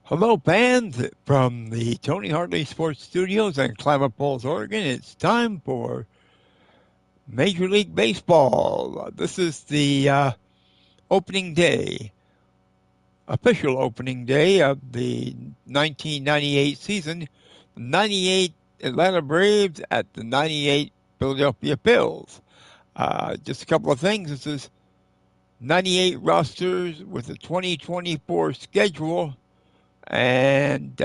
Hello, fans from the Tony Hartley Sports Studios in Klamath Falls, Oregon. It's time for Major League Baseball. This is the opening day, official opening day of the 1998 season. 98 Atlanta Braves at the 98 Philadelphia Phillies. Just a couple of things. This is 98 rosters with a 2024 schedule and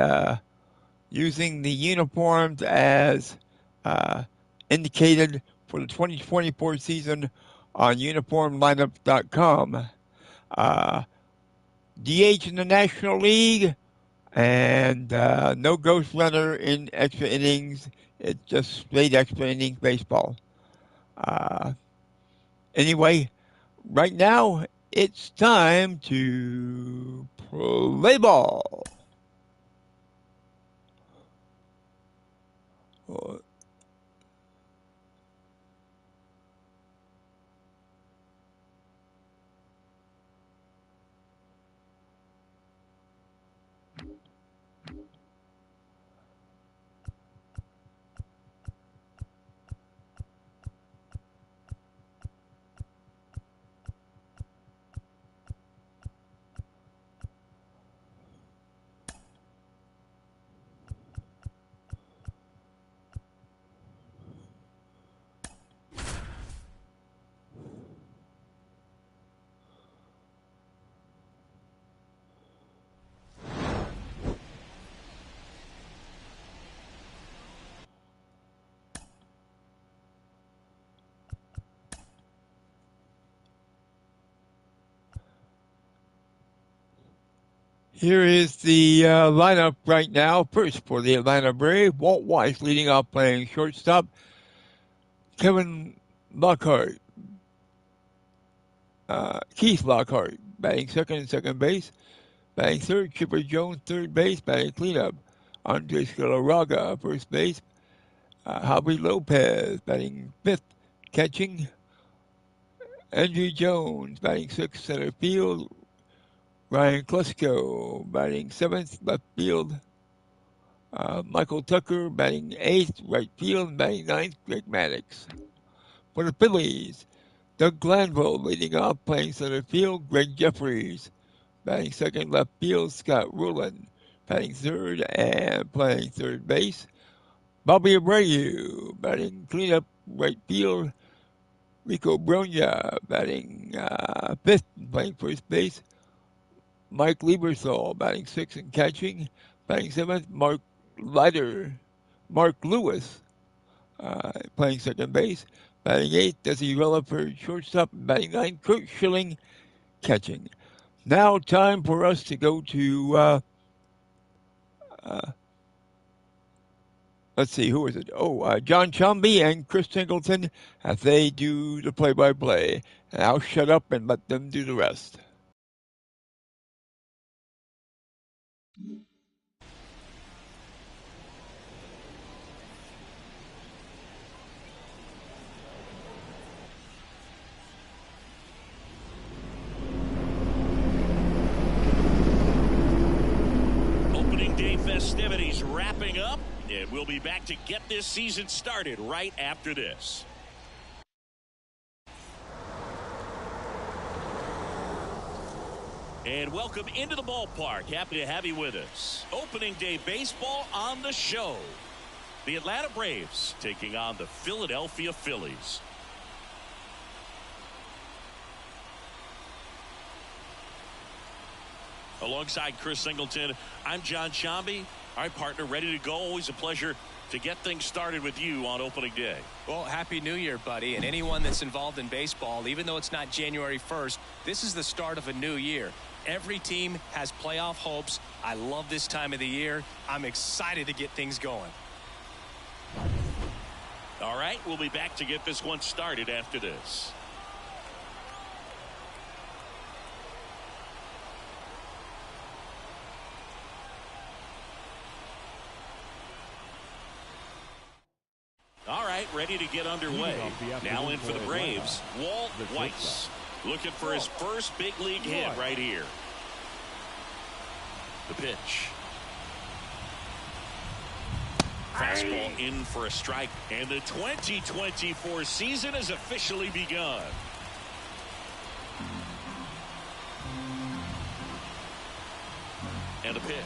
using the uniforms as uh, indicated for the 2024 season on uniformlineup.com. DH in the National League and no ghost runner in extra innings. It's just straight extra innings baseball. Anyway, right now it's time to play ball. Here is the lineup right now. First for the Atlanta Braves, Walt Weiss leading off playing shortstop. Kevin Lockhart, Keith Lockhart batting second base. Batting third, Chipper Jones, third base. Batting cleanup, Andres Galarraga, first base. Javi Lopez batting fifth, catching. Andrew Jones batting sixth, center field. Ryan Klesko batting seventh, left field. Michael Tucker batting eighth, right field. Batting ninth, Greg Maddux. For the Phillies, Doug Glanville leading off, playing center field. Greg Jeffries batting second, left field. Scott Rowland batting third and playing third base. Bobby Abreu batting cleanup, right field. Rico Brogna batting fifth and playing first base. Mike Liebersol batting sixth and catching. Batting seventh, Mark Lewis playing second base. Batting eighth, Desi Relaford, shortstop. Batting ninth, Kurt Schilling catching. Now time for us to go to, let's see, who is it? John Chomby and Chris Singleton as they do the play-by-play. And I'll shut up and let them do the rest. Opening day festivities wrapping up, and we'll be back to get this season started right after this. And welcome into the ballpark. Happy to have you with us. Opening day baseball on the show. The Atlanta Braves taking on the Philadelphia Phillies. Alongside Chris Singleton, I'm John Chomby. All right, partner, ready to go. Always a pleasure to get things started with you on opening day. Well, happy New Year, buddy. And anyone that's involved in baseball, even though it's not January 1st, this is the start of a new year. Every team has playoff hopes. I love this time of the year. I'm excited to get things going. All right, we'll be back to get this one started after this. All right, ready to get underway. Now in for the Braves, Walt Weiss. Looking for his first big league hit right here. The pitch. Fastball in for a strike, and the 2024 season has officially begun. And a pitch.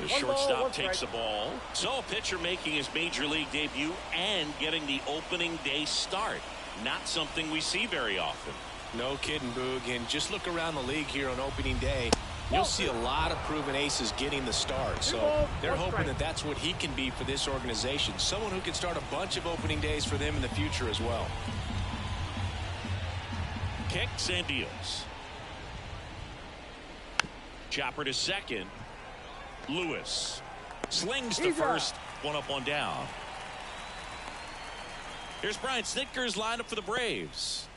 The shortstop takes the ball. So a pitcher making his major league debut and getting the opening day start. Not something we see very often. No kidding, Boog. And just look around the league here on opening day. You'll see a lot of proven aces getting the start. So they're hoping that that's what he can be for this organization. Someone who can start a bunch of opening days for them in the future as well. Kicks and deals. Chopper to second. Lewis slings to first. One up, one down. Here's Brian Snitker's lineup for the Braves.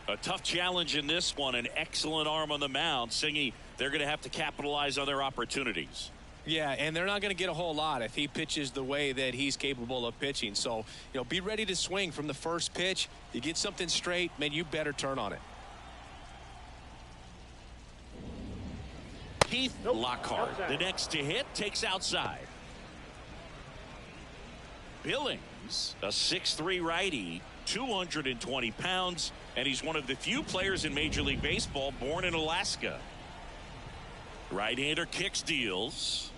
A tough challenge in this one. An excellent arm on the mound. Singy, they're going to have to capitalize on their opportunities. Yeah, and they're not going to get a whole lot if he pitches the way that he's capable of pitching. So, be ready to swing from the first pitch. You get something straight, man, you better turn on it. Keith Lockhart, the next to hit, takes outside. Billings, a 6'3" righty, 220 pounds, and he's one of the few players in Major League Baseball born in Alaska. Right-hander kicks, deals.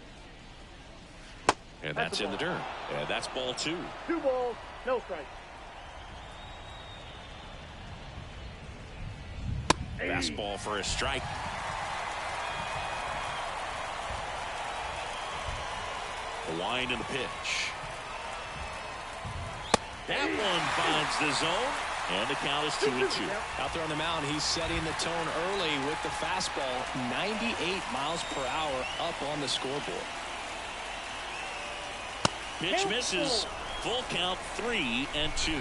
And that's in the dirt. And that's ball 2. 2 balls, no strikes. Fastball for a strike. The wind and the pitch. That one finds the zone, and the count is 2-2. Out there on the mound, he's setting the tone early with the fastball. 98 miles per hour up on the scoreboard. Pitch misses. Full count, 3-2.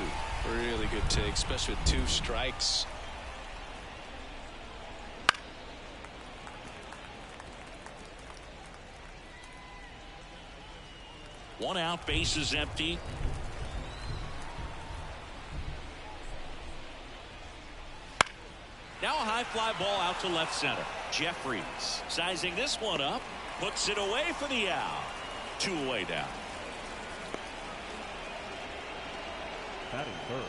Really good take, especially with 2 strikes. One out, bases empty. Now a high fly ball out to left center. Jeffries sizing this one up, puts it away for the out. 2 away now. Batting third,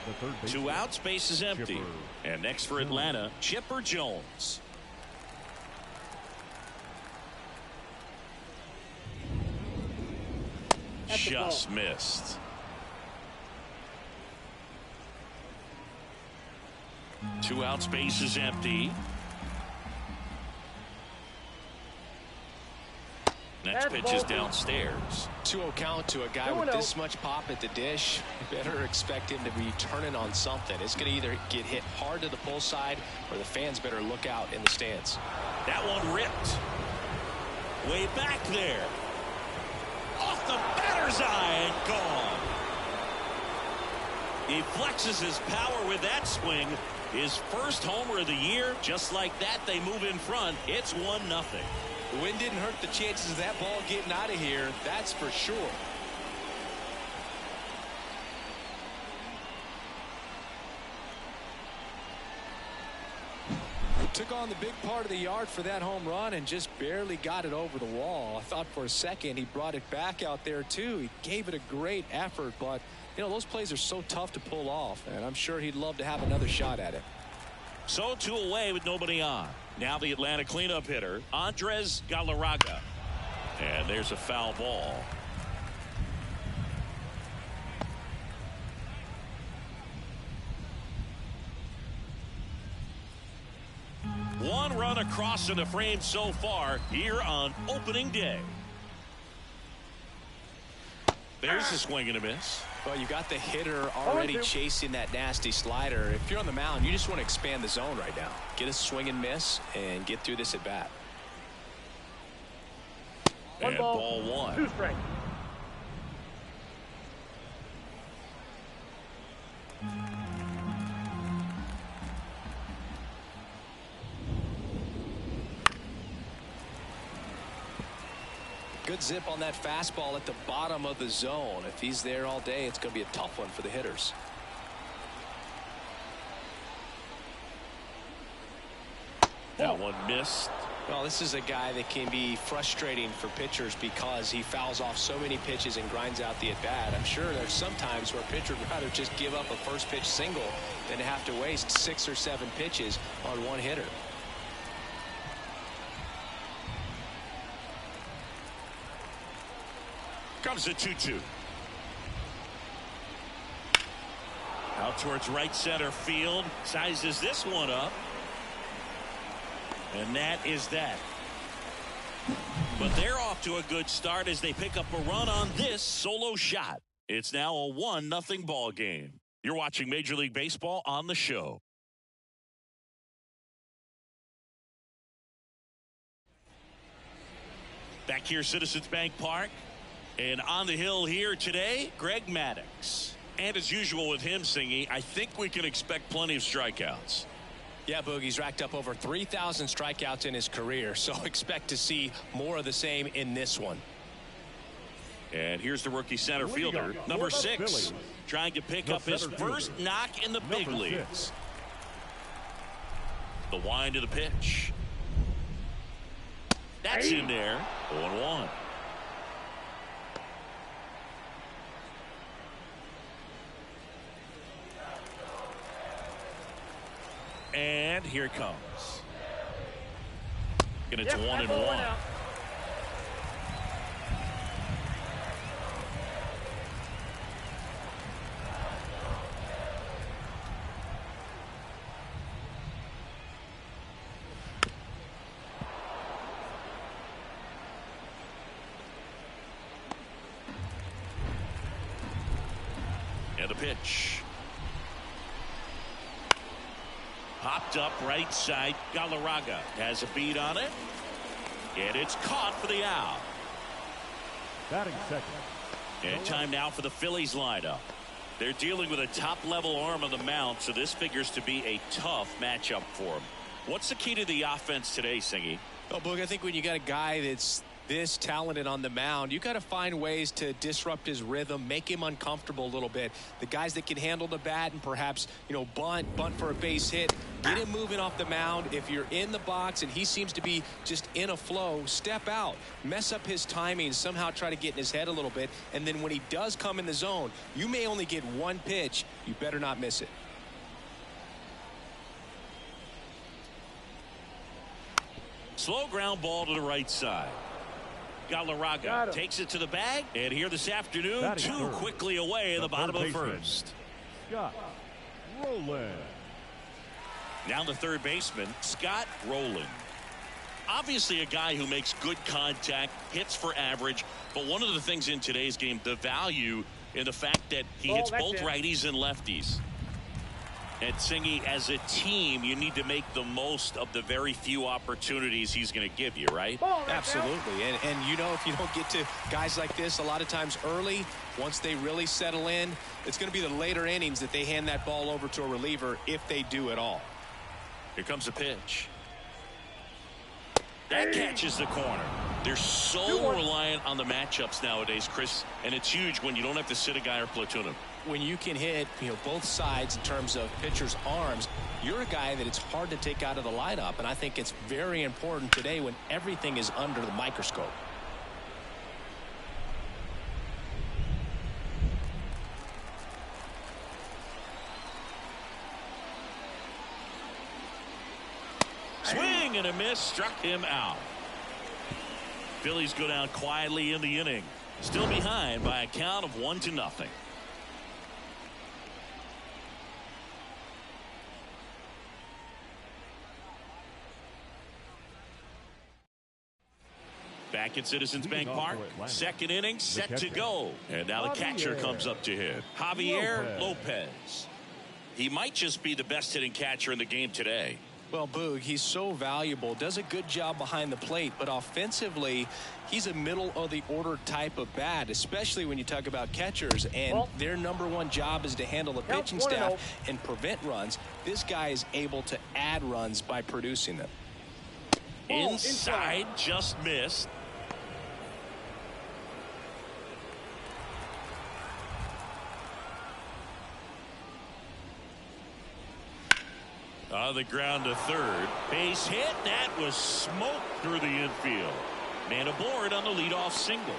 the third baseman. 2 outs, bases empty. Chipper. And next for Atlanta, Chipper Jones. Just missed. Two outs, bases empty. Next pitch is downstairs. 2-0 count to a guy with this much pop at the dish. You better expect him to be turning on something. It's going to either get hit hard to the pull side, or the fans better look out in the stands. That one ripped. Way back there. Off the batter's eye and gone. He flexes his power with that swing. His first homer of the year. Just like that, they move in front. It's 1-0. The wind didn't hurt the chances of that ball getting out of here. That's for sure. Took on the big part of the yard for that home run and just barely got it over the wall. I thought for a second he brought it back out there too. He gave it a great effort, but you know, those plays are so tough to pull off, and I'm sure he'd love to have another shot at it. So 2 away with nobody on. Now the Atlanta cleanup hitter, Andres Galarraga. And there's a foul ball. One run across in the frame so far here on opening day. There's a swing and a miss. Well, you got the hitter already chasing that nasty slider. If you're on the mound, you just want to expand the zone right now. Get a swing and miss and get through this at bat. And ball 1. 2 strikes. Good zip on that fastball at the bottom of the zone. If he's there all day, it's going to be a tough one for the hitters. That one missed. Well, this is a guy that can be frustrating for pitchers because he fouls off so many pitches and grinds out the at-bat. I'm sure there's some times where a pitcher would rather just give up a first pitch single than to have to waste 6 or 7 pitches on one hitter. Comes the 2-2. Out towards right center field. Sizes this one up. And that is that. But they're off to a good start as they pick up a run on this solo shot. It's now a 1-0 ball game. You're watching Major League Baseball on the show. Back here, Citizens Bank Park. And on the hill here today, Greg Maddux. And as usual with him, Singy, I think we can expect plenty of strikeouts. Yeah, Boogie's racked up over 3,000 strikeouts in his career, so expect to see more of the same in this one. And here's the rookie center fielder, number 6, trying to pick up his first knock in the big leagues. The wind of the pitch. That's in there. 0-1. And here it comes. And it's 1-1. And the pitch. Popped up right side. Galarraga has a beat on it. And it's caught for the out. Batting second. And time now for the Phillies lineup. They're dealing with a top-level arm on the mound, so this figures to be a tough matchup for them. What's the key to the offense today, Singy? Well, Boog, I think when you got a guy that's this talented on the mound, you got to find ways to disrupt his rhythm, make him uncomfortable a little bit. The guys that can handle the bat and perhaps, bunt for a base hit, get him moving off the mound. If you're in the box and he seems to be just in a flow, step out, mess up his timing, somehow try to get in his head a little bit. And then when he does come in the zone, you may only get one pitch. You better not miss it. Slow ground ball to the right side. Galarraga takes it to the bag, and here this afternoon, Batting too third. quickly away in the bottom of the baseman. first. Scott Rowland. Now the third baseman, Scott Rowland. Obviously a guy who makes good contact, hits for average, but one of the things in today's game, the value in the fact that he hits both righties and lefties. And Singy, as a team, you need to make the most of the very few opportunities he's going to give you, right? Absolutely. And if you don't get to guys like this a lot of times early, once they really settle in, it's going to be the later innings that they hand that ball over to a reliever, if they do at all. Here comes the pitch. That catches the corner. They're so reliant on the matchups nowadays, Chris, and it's huge when you don't have to sit a guy or platoon him. When you can hit both sides in terms of pitchers' arms, you're a guy that it's hard to take out of the lineup, and I think it's very important today when everything is under the microscope. Swing and a miss, struck him out. Phillies go down quietly in the inning, still behind by a count of 1-0. Back at Citizens Bank Park, second inning set to go. And now the catcher comes up to hit. Javier Lopez. He might just be the best hitting catcher in the game today. Well, Boog, he's so valuable, does a good job behind the plate, but offensively, he's a middle-of-the-order type of bat, especially when you talk about catchers, and their number one job is to handle the pitching staff and prevent runs. This guy is able to add runs by producing them. Inside, just missed. On the ground to third. Base hit. That was smoked through the infield. Man aboard on the leadoff single.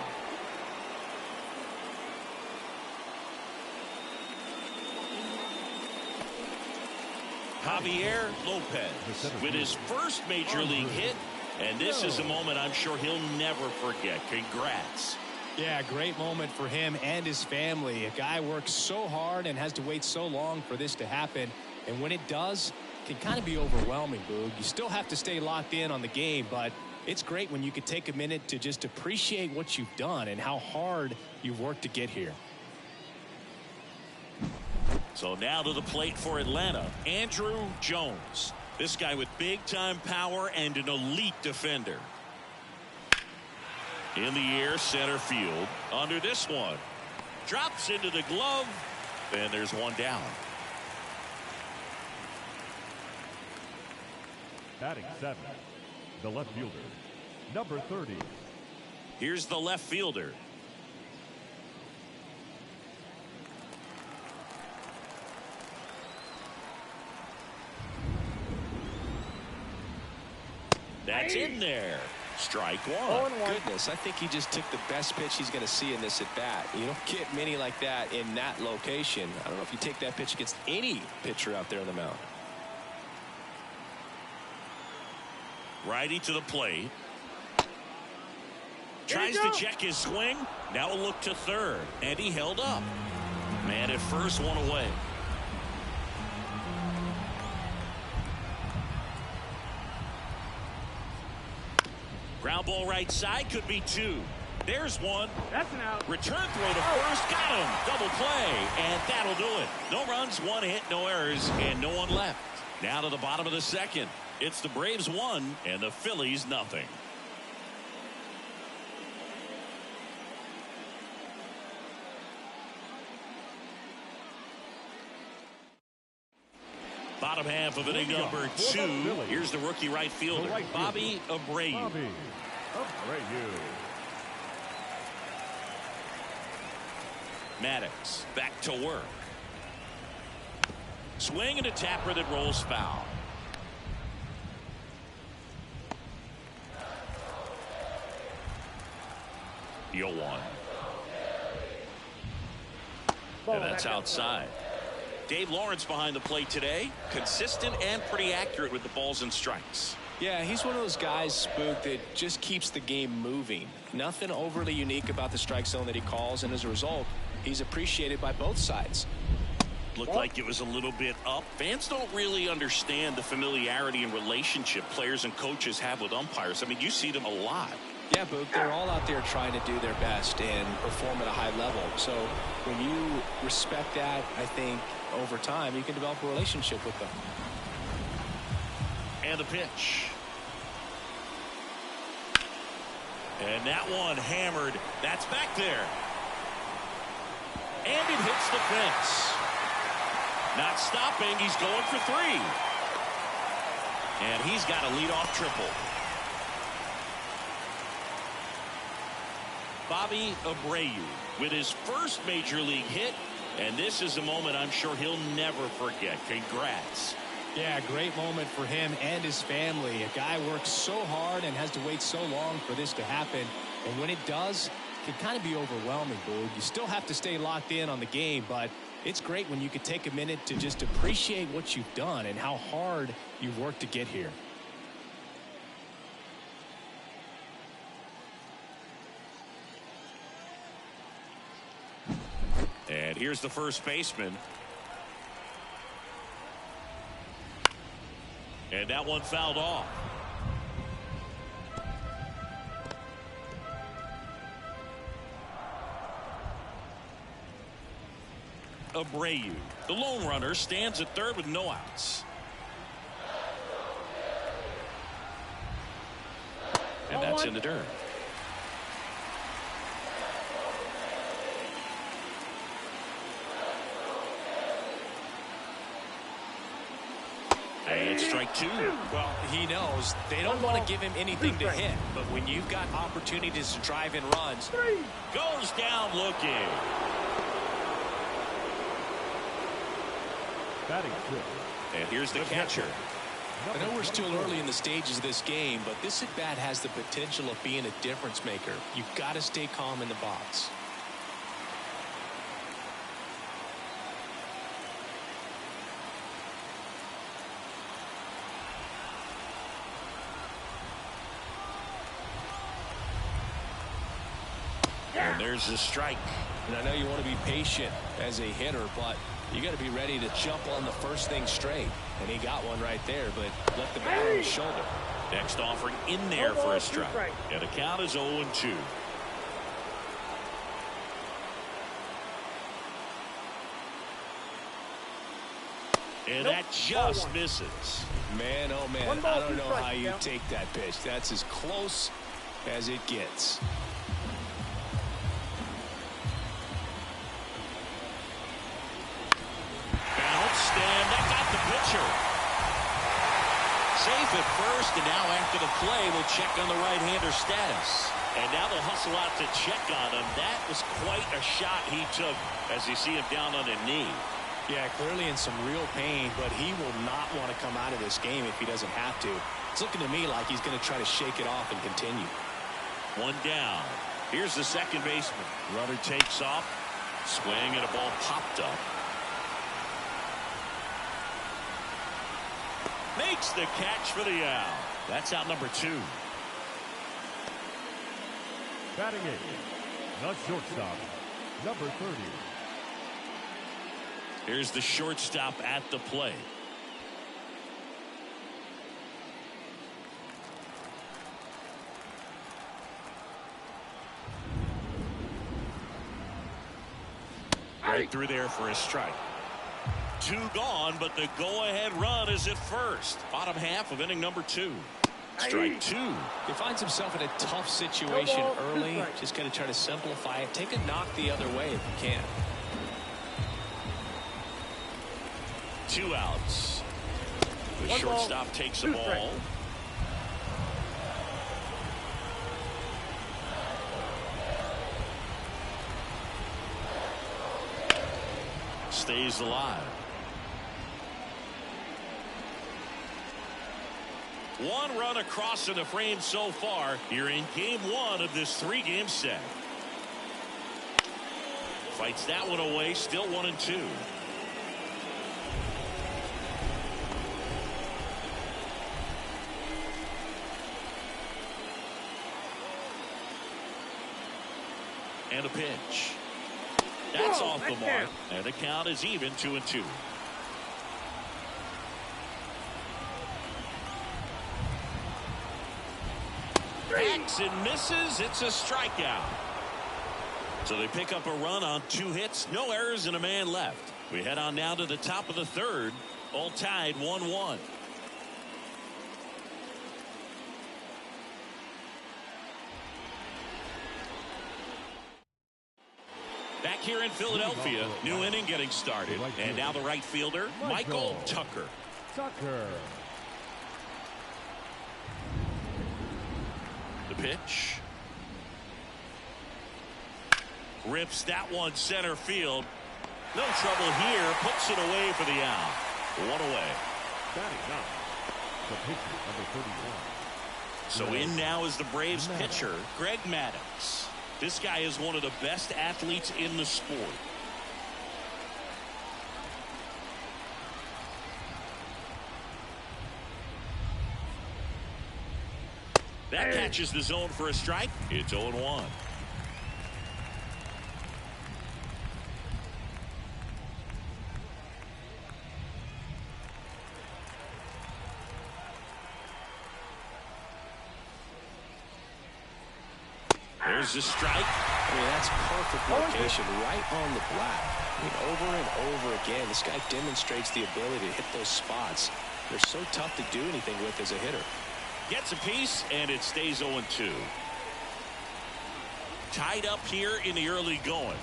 Javier Lopez with his first major league hit. And this is a moment I'm sure he'll never forget. Congrats. Yeah, great moment for him and his family. A guy works so hard and has to wait so long for this to happen. And when it does, it can kind of be overwhelming, Boog. You still have to stay locked in on the game, but it's great when you could take a minute to just appreciate what you've done and how hard you've worked to get here. So now to the plate for Atlanta, Andrew Jones. This guy with big-time power and an elite defender. In the air, center field. Under this one. Drops into the glove. And there's one down. Batting 7, the left fielder, number 30. Here's the left fielder. That's in there. Strike one. Goodness, I think he just took the best pitch he's going to see in this at bat. You don't get many like that in that location. I don't know if you take that pitch against any pitcher out there on the mound. Righty to the plate. Tries to check his swing. Now a look to third. And he held up. Man at first, one away. Ground ball right side, could be two. There's one. That's an out. Return throw to first. Got him. Double play. And that'll do it. No runs, one hit, no errors, and no one left. Now to the bottom of the second. It's the Braves 1 and the Phillies nothing. Bottom half of inning number 2. Here's the rookie right fielder, Bobby Abreu. Bobby Abreu. Maddox back to work. Swing and a tapper that rolls foul. The 0-1. And that's outside. Dave Lawrence behind the plate today. Consistent and pretty accurate with the balls and strikes. Yeah, he's one of those guys, Spook, that just keeps the game moving. Nothing overly unique about the strike zone that he calls, and as a result, he's appreciated by both sides. Looked like it was a little bit up. Fans don't really understand the familiarity and relationship players and coaches have with umpires. I mean, you see them a lot. Yeah, Boog, they're all out there trying to do their best and perform at a high level. So when you respect that, I think over time you can develop a relationship with them. And the pitch. And that one hammered. That's back there. And it hits the fence. Not stopping. He's going for 3. And he's got a leadoff triple. Bobby Abreu with his first major league hit. And this is a moment I'm sure he'll never forget. Congrats. Yeah, great moment for him and his family. A guy works so hard and has to wait so long for this to happen. And when it does, it can kind of be overwhelming, Boog. You still have to stay locked in on the game, but it's great when you can take a minute to just appreciate what you've done and how hard you've worked to get here. And here's the first baseman. And that one fouled off. Abreu, the lone runner, stands at third with no outs. And that's in the dirt. And it's strike 2. Well, he knows they don't want to give him anything to hit, but when you've got opportunities to drive in runs, goes down looking. Batting 6. And here's the catcher, I know we're still early in the stages of this game, but this at-bat has the potential of being a difference maker. You've got to stay calm in the box. And there's the strike. And I know you want to be patient as a hitter, but you got to be ready to jump on the first thing straight. And he got one right there, but left the bat on his shoulder. Next offering in there for a strike. And the count is 0-2. And that just misses. Man, oh man, I don't know how you take that pitch. That's as close as it gets. Bounced, and that got the pitcher. Safe at first, and now after the play, we'll check on the right-hander status. And now they'll hustle out to check on him. That was quite a shot he took as you see him down on a knee. Yeah, clearly in some real pain, but he will not want to come out of this game if he doesn't have to. It's looking to me like he's going to try to shake it off and continue. One down. Here's the second baseman. Runner takes off. Swing, and a ball popped up. Makes the catch for the out. That's out number 2. Batting eighth, the shortstop, number 30. Here's the shortstop at the plate. Right through there for a strike. 2 gone, but the go-ahead run is at first. Bottom half of inning number 2. Strike 2. He finds himself in a tough situation early. Just got to try to simplify it. Take a knock the other way if you can. 2 outs. The shortstop takes the ball. Stays alive. 1 run across in the frame so far. You're in game 1 of this 3-game set. Fights that one away. Still 1-2. And a pitch. That's off the mark. And the count is even 2-2. Hacks and misses. It's a strikeout. So they pick up a run on 2 hits. No errors and a man left. We head on now to the top of the 3rd. All tied 1-1. Back here in Philadelphia, new inning getting started. And now the right fielder, Michael Tucker. The pitch. Rips that one center field. No trouble here. Puts it away for the out. 1 away. The pitcher, number 31. So in now is the Braves pitcher, Greg Maddux. This guy is one of the best athletes in the sport. That catches the zone for a strike. It's 0-1. There's the strike. I mean, that's perfect location right on the black. I mean, over and over again, this guy demonstrates the ability to hit those spots. They're so tough to do anything with as a hitter. Gets a piece, and it stays 0-2. Tied up here in the early going.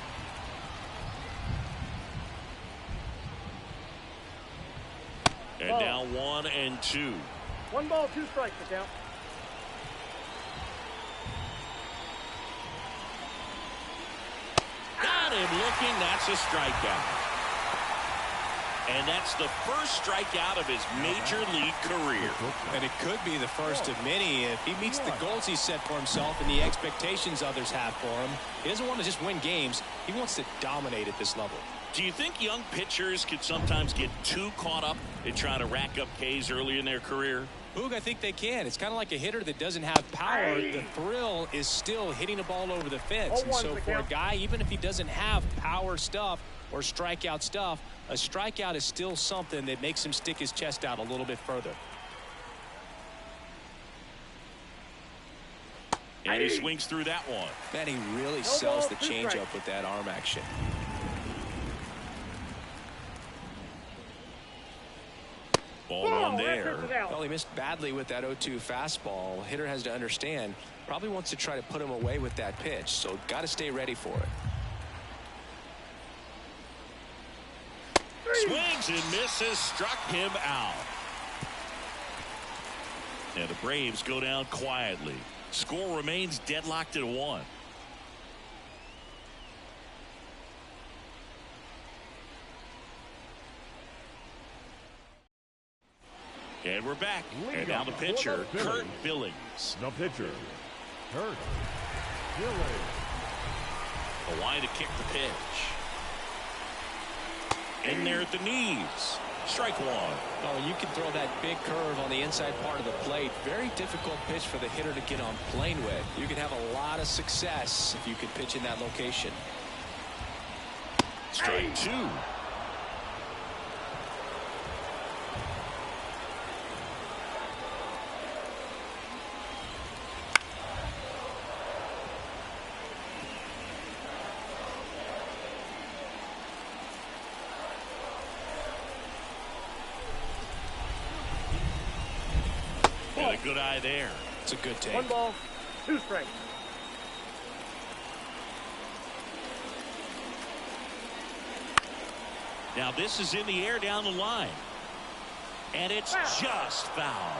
And now 1-2. 1 ball, 2 strikes, the count. Got him looking. That's a strikeout. And that's the first strikeout of his major league career. And it could be the first of many if he meets the goals he set for himself and the expectations others have for him. He doesn't want to just win games. He wants to dominate at this level. Do you think young pitchers could sometimes get too caught up in trying to rack up Ks early in their career? Boog, I think they can. It's kind of like a hitter that doesn't have power. The thrill is still hitting a ball over the fence. And so for a guy, even if he doesn't have power stuff or strikeout stuff, a strikeout is still something that makes him stick his chest out a little bit further. And he swings through that one. Man, he really sells the changeup with that arm action. Ball on there. Well, he missed badly with that 0-2 fastball. Hitter has to understand, probably wants to try to put him away with that pitch, so got to stay ready for it. Swings and misses, struck him out. And the Braves go down quietly. Score remains deadlocked at 1. And we're back. And now the pitcher, Kurt Billings. The pitcher, Kurt Billings. Hawaii to kick the pitch. In there at the knees. Strike one. Oh, you can throw that big curve on the inside part of the plate. Very difficult pitch for the hitter to get on plane with. You can have a lot of success if you can pitch in that location. Strike two. And a good eye there. It's a good take. 1 ball, 2 strikes. Now this is in the air down the line. And it's just foul.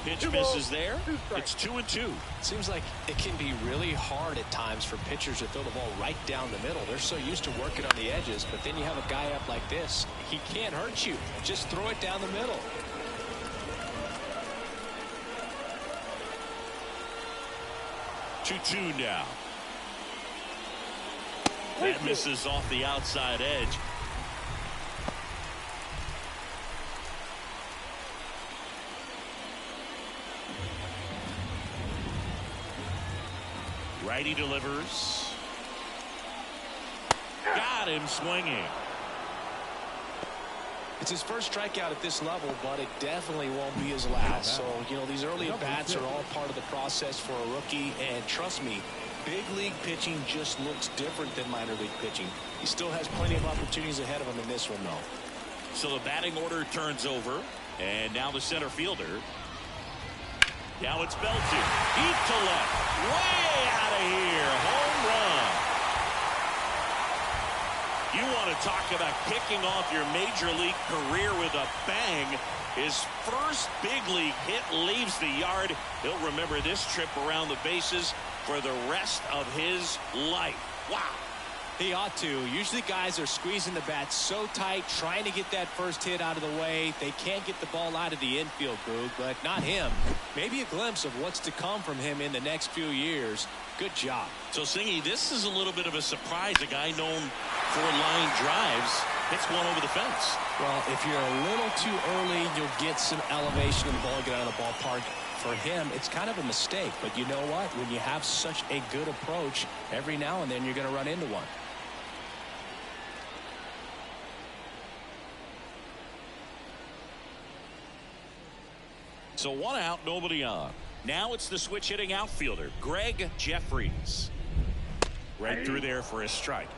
Pitch misses there. It's 2-2. Seems like it can be really hard at times for pitchers to throw the ball right down the middle. They're so used to working on the edges, but then you have a guy up like this. He can't hurt you. Just throw it down the middle. Two now. That misses off the outside edge. Righty delivers. Got him swinging. It's his first strikeout at this level, but it definitely won't be his last. So, you know, these early at-bats are all part of the process for a rookie. And trust me, big league pitching just looks different than minor league pitching. He still has plenty of opportunities ahead of him in this one, though. So the batting order turns over. And now the center fielder. Now it's belted. Deep to left. Way out of here. Home run. You want to talk about kicking off your major league career with a bang. His first big league hit leaves the yard. He'll remember this trip around the bases for the rest of his life. Wow. He ought to. Usually guys are squeezing the bat so tight, trying to get that first hit out of the way. They can't get the ball out of the infield, Boog, but not him. Maybe a glimpse of what's to come from him in the next few years. Good job. So, Singy, this is a little bit of a surprise. A guy known for line drives hits one over the fence. Well, if you're a little too early, you'll get some elevation in the ball and get out of the ballpark. For him, it's kind of a mistake. But you know what? When you have such a good approach, every now and then you're going to run into one. So 1 out, nobody on. Now it's the switch hitting outfielder, Greg Jeffries. Right through there for a strike.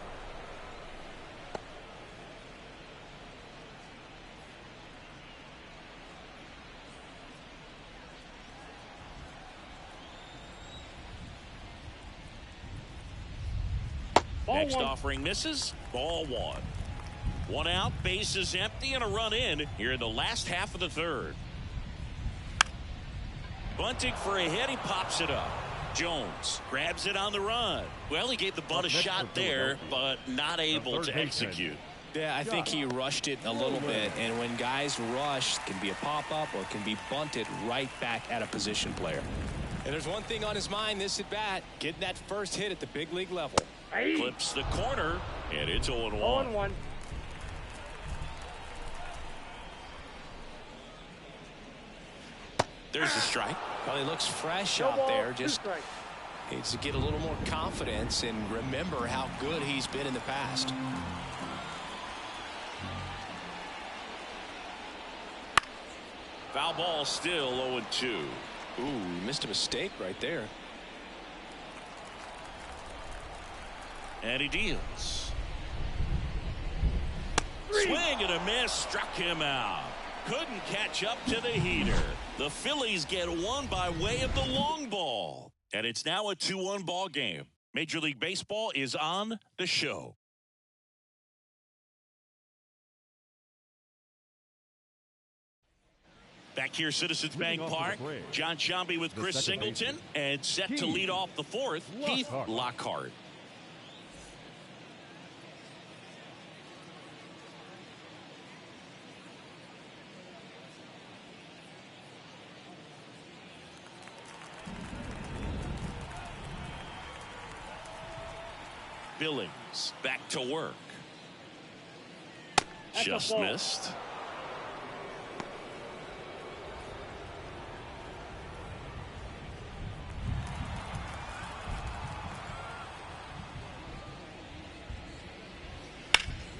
Next one. offering misses. Ball one. One out, bases empty, and a run in here in the last half of the third. Bunting for a hit. He pops it up. Jones grabs it on the run. Well, he gave the bunt a shot there, but not able to execute. Yeah, I think he rushed it a little bit, and when guys rush, it can be a pop-up or it can be bunted right back at a position player. And there's one thing on his mind this at bat, getting that first hit at the big league level. Clips the corner, and it's 0-1. 0-1. There's a strike. Well, he looks fresh No out ball, there. 2 Just strikes. needs to get a little more confidence and remember how good he's been in the past. Foul ball, still 0-2. Ooh, he missed a mistake right there. And he deals. Swing and a miss, struck him out. Couldn't catch up to the heater. The Phillies get one by way of the long ball. And it's now a 2-1 ball game. Major League Baseball is on the show. Back here, Citizens Bank Park. John Sciambi with Chris Singleton. And set to lead off the fourth, Heath Lockhart. Billings back to work. That's a Just ball. missed.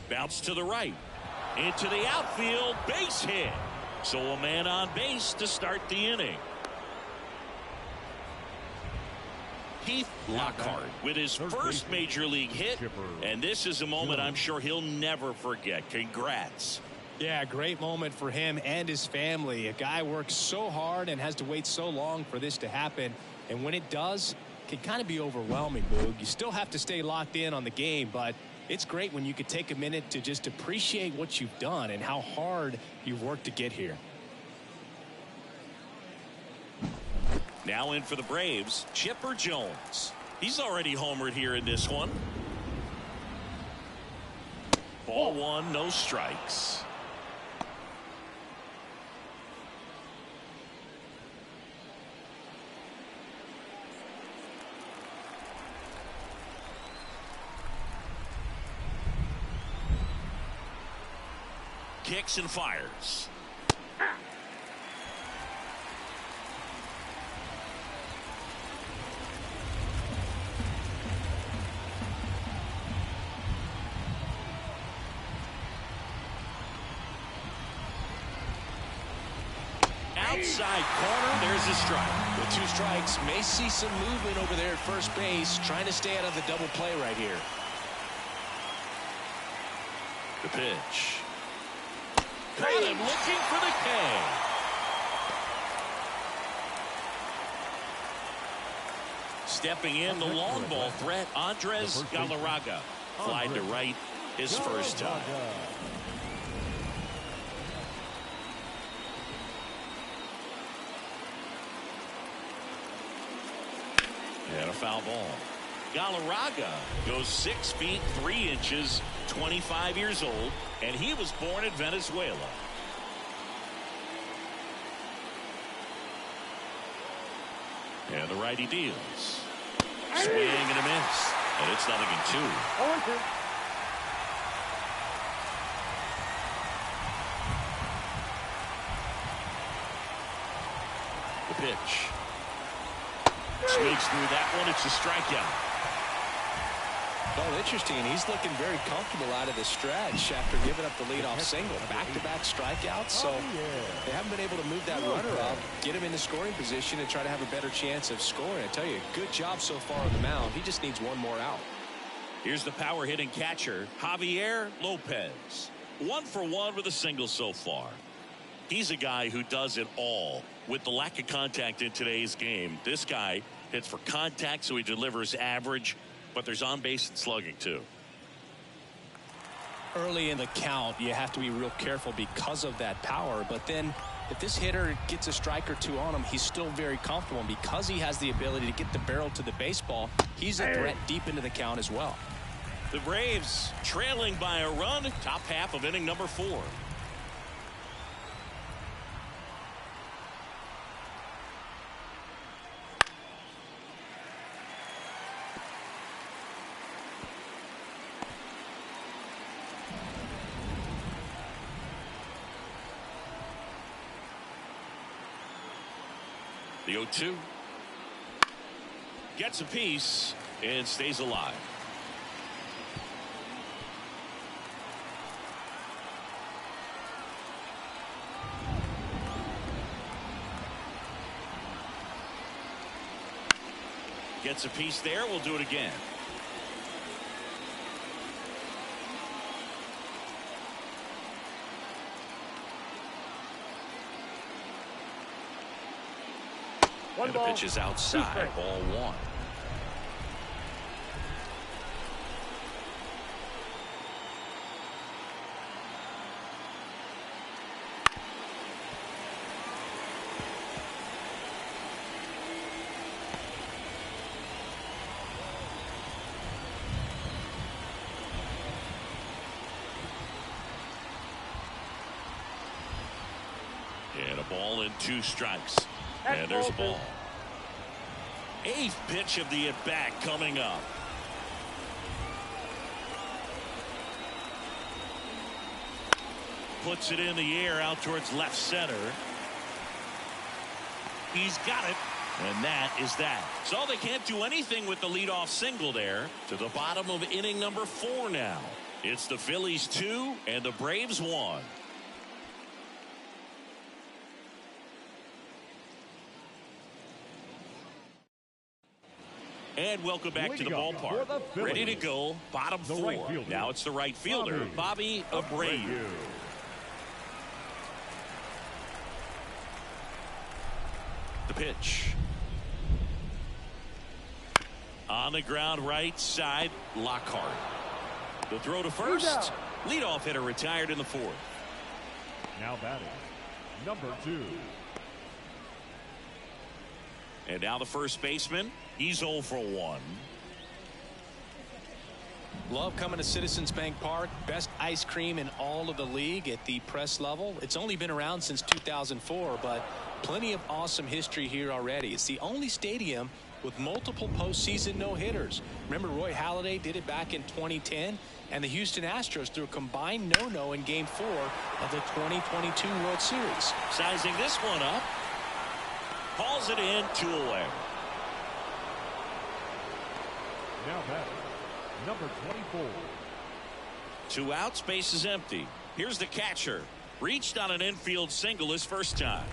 Bounce to the right. Into the outfield. Base hit. So a man on base to start the inning. Heath Lockhart with his first major league hit, and this is a moment I'm sure he'll never forget. Congrats. Yeah, great moment for him and his family. A guy works so hard and has to wait so long for this to happen, and when it does, it can kind of be overwhelming, Boog. You still have to stay locked in on the game, but it's great when you could take a minute to just appreciate what you've done and how hard you've worked to get here. Now in for the Braves, Chipper Jones. He's already homered here in this one. Ball one, no strikes. Kicks and fires. Outside corner, there's a strike. With 2 strikes, may see some movement over there at first base, trying to stay out of the double play right here. The pitch. Caught him looking for the K. Stepping in, the long ball threat, Andres Galarraga. Flied to right his first time. And a foul ball. Galarraga goes 6 feet 3 inches, 25 years old, and he was born in Venezuela. And the righty deals. Swing and a miss. And it's 0-2. 0-2. The pitch. Swings through that one. It's a strikeout. Well, interesting. He's looking very comfortable out of the stretch after giving up the leadoff single. Back-to-back strikeouts, so they haven't been able to move that runner up, get him into scoring position, and try to have a better chance of scoring. I tell you, good job so far on the mound. He just needs one more out. Here's the power-hitting catcher, Javier Lopez. 1 for 1 with a single so far. He's a guy who does it all. With the lack of contact in today's game, this guy hits for contact, so he delivers average. but there's on base and slugging too. Early in the count, you have to be real careful because of that power. But then if this hitter gets a strike or two on him, he's still very comfortable. And because he has the ability to get the barrel to the baseball, he's a threat deep into the count as well. The Braves trailing by a run, top half of inning number 4. The 0-2 gets a piece and stays alive. Gets a piece there. We'll do it again. And the pitch is outside. Ball 1. And a ball and 2 strikes. And there's a ball. 8th pitch of the at-bat coming up. Puts it in the air out towards left center. He's got it. And that is that. So they can't do anything with the leadoff single there. To the bottom of inning number 4 now. It's the Phillies 2 and the Braves 1. And welcome back to the ballpark. Ready to go, bottom 4. Now it's the right fielder, Bobby Abreu. The pitch. On the ground right side, Lockhart. The throw to first. Leadoff hitter retired in the 4th. Now batting, number 2. And now the first baseman. He's 0 for 1. Love coming to Citizens Bank Park. Best ice cream in all of the league at the press level. It's only been around since 2004, but plenty of awesome history here already. It's the only stadium with multiple postseason no-hitters. Remember, Roy Halladay did it back in 2010, and the Houston Astros threw a combined no-no in Game 4 of the 2022 World Series. Sizing this one up. Hauls it in, 2 away. Now batting, number 24. 2 outs, base is empty. Here's the catcher. Reached on an infield single his first time.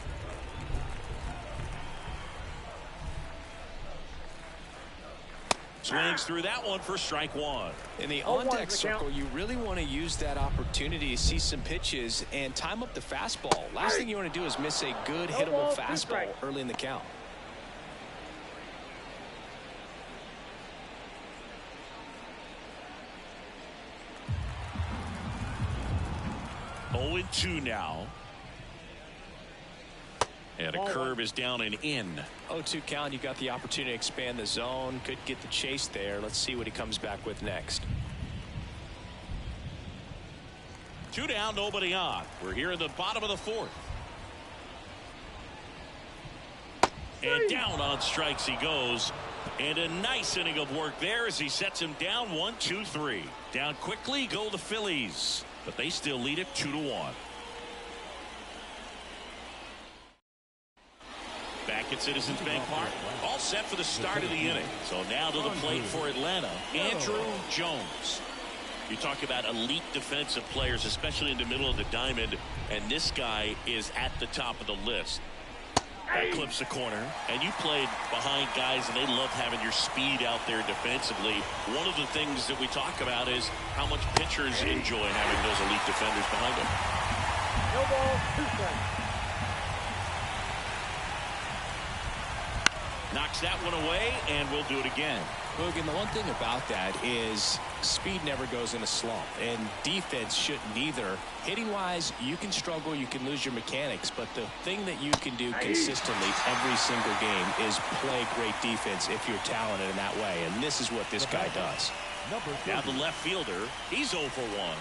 Swings through that one for strike 1. In the on-deck circle, you really want to use that opportunity to see some pitches and time up the fastball. Last thing you want to do is miss a good hittable fastball early in the count. 0-2 now. And a curve is down and in. 0-2 count. You got the opportunity to expand the zone. Could get the chase there. Let's see what he comes back with next. 2 down, nobody on. We're here in the bottom of the 4th. And down on strikes he goes. And a nice inning of work there as he sets him down 1-2-3. Down quickly go the Phillies. But they still lead it 2-1. Back at Citizens Bank Park. All set for the start of the inning. So now to the plate for Atlanta, Andrew Jones. You talk about elite defensive players, especially in the middle of the diamond, and this guy is at the top of the list. That clips the corner, and you played behind guys, and they love having your speed out there defensively. One of the things that we talk about is how much pitchers enjoy having those elite defenders behind them. No ball, 2 strikes. Knocks that one away, and we'll do it again. Hogan, the one thing about that is speed never goes in a slump, and defense shouldn't either. Hitting-wise, you can struggle, you can lose your mechanics, but the thing that you can do consistently every single game is play great defense if you're talented in that way, and this is what this guy does. Now the left fielder, he's 0 for 1.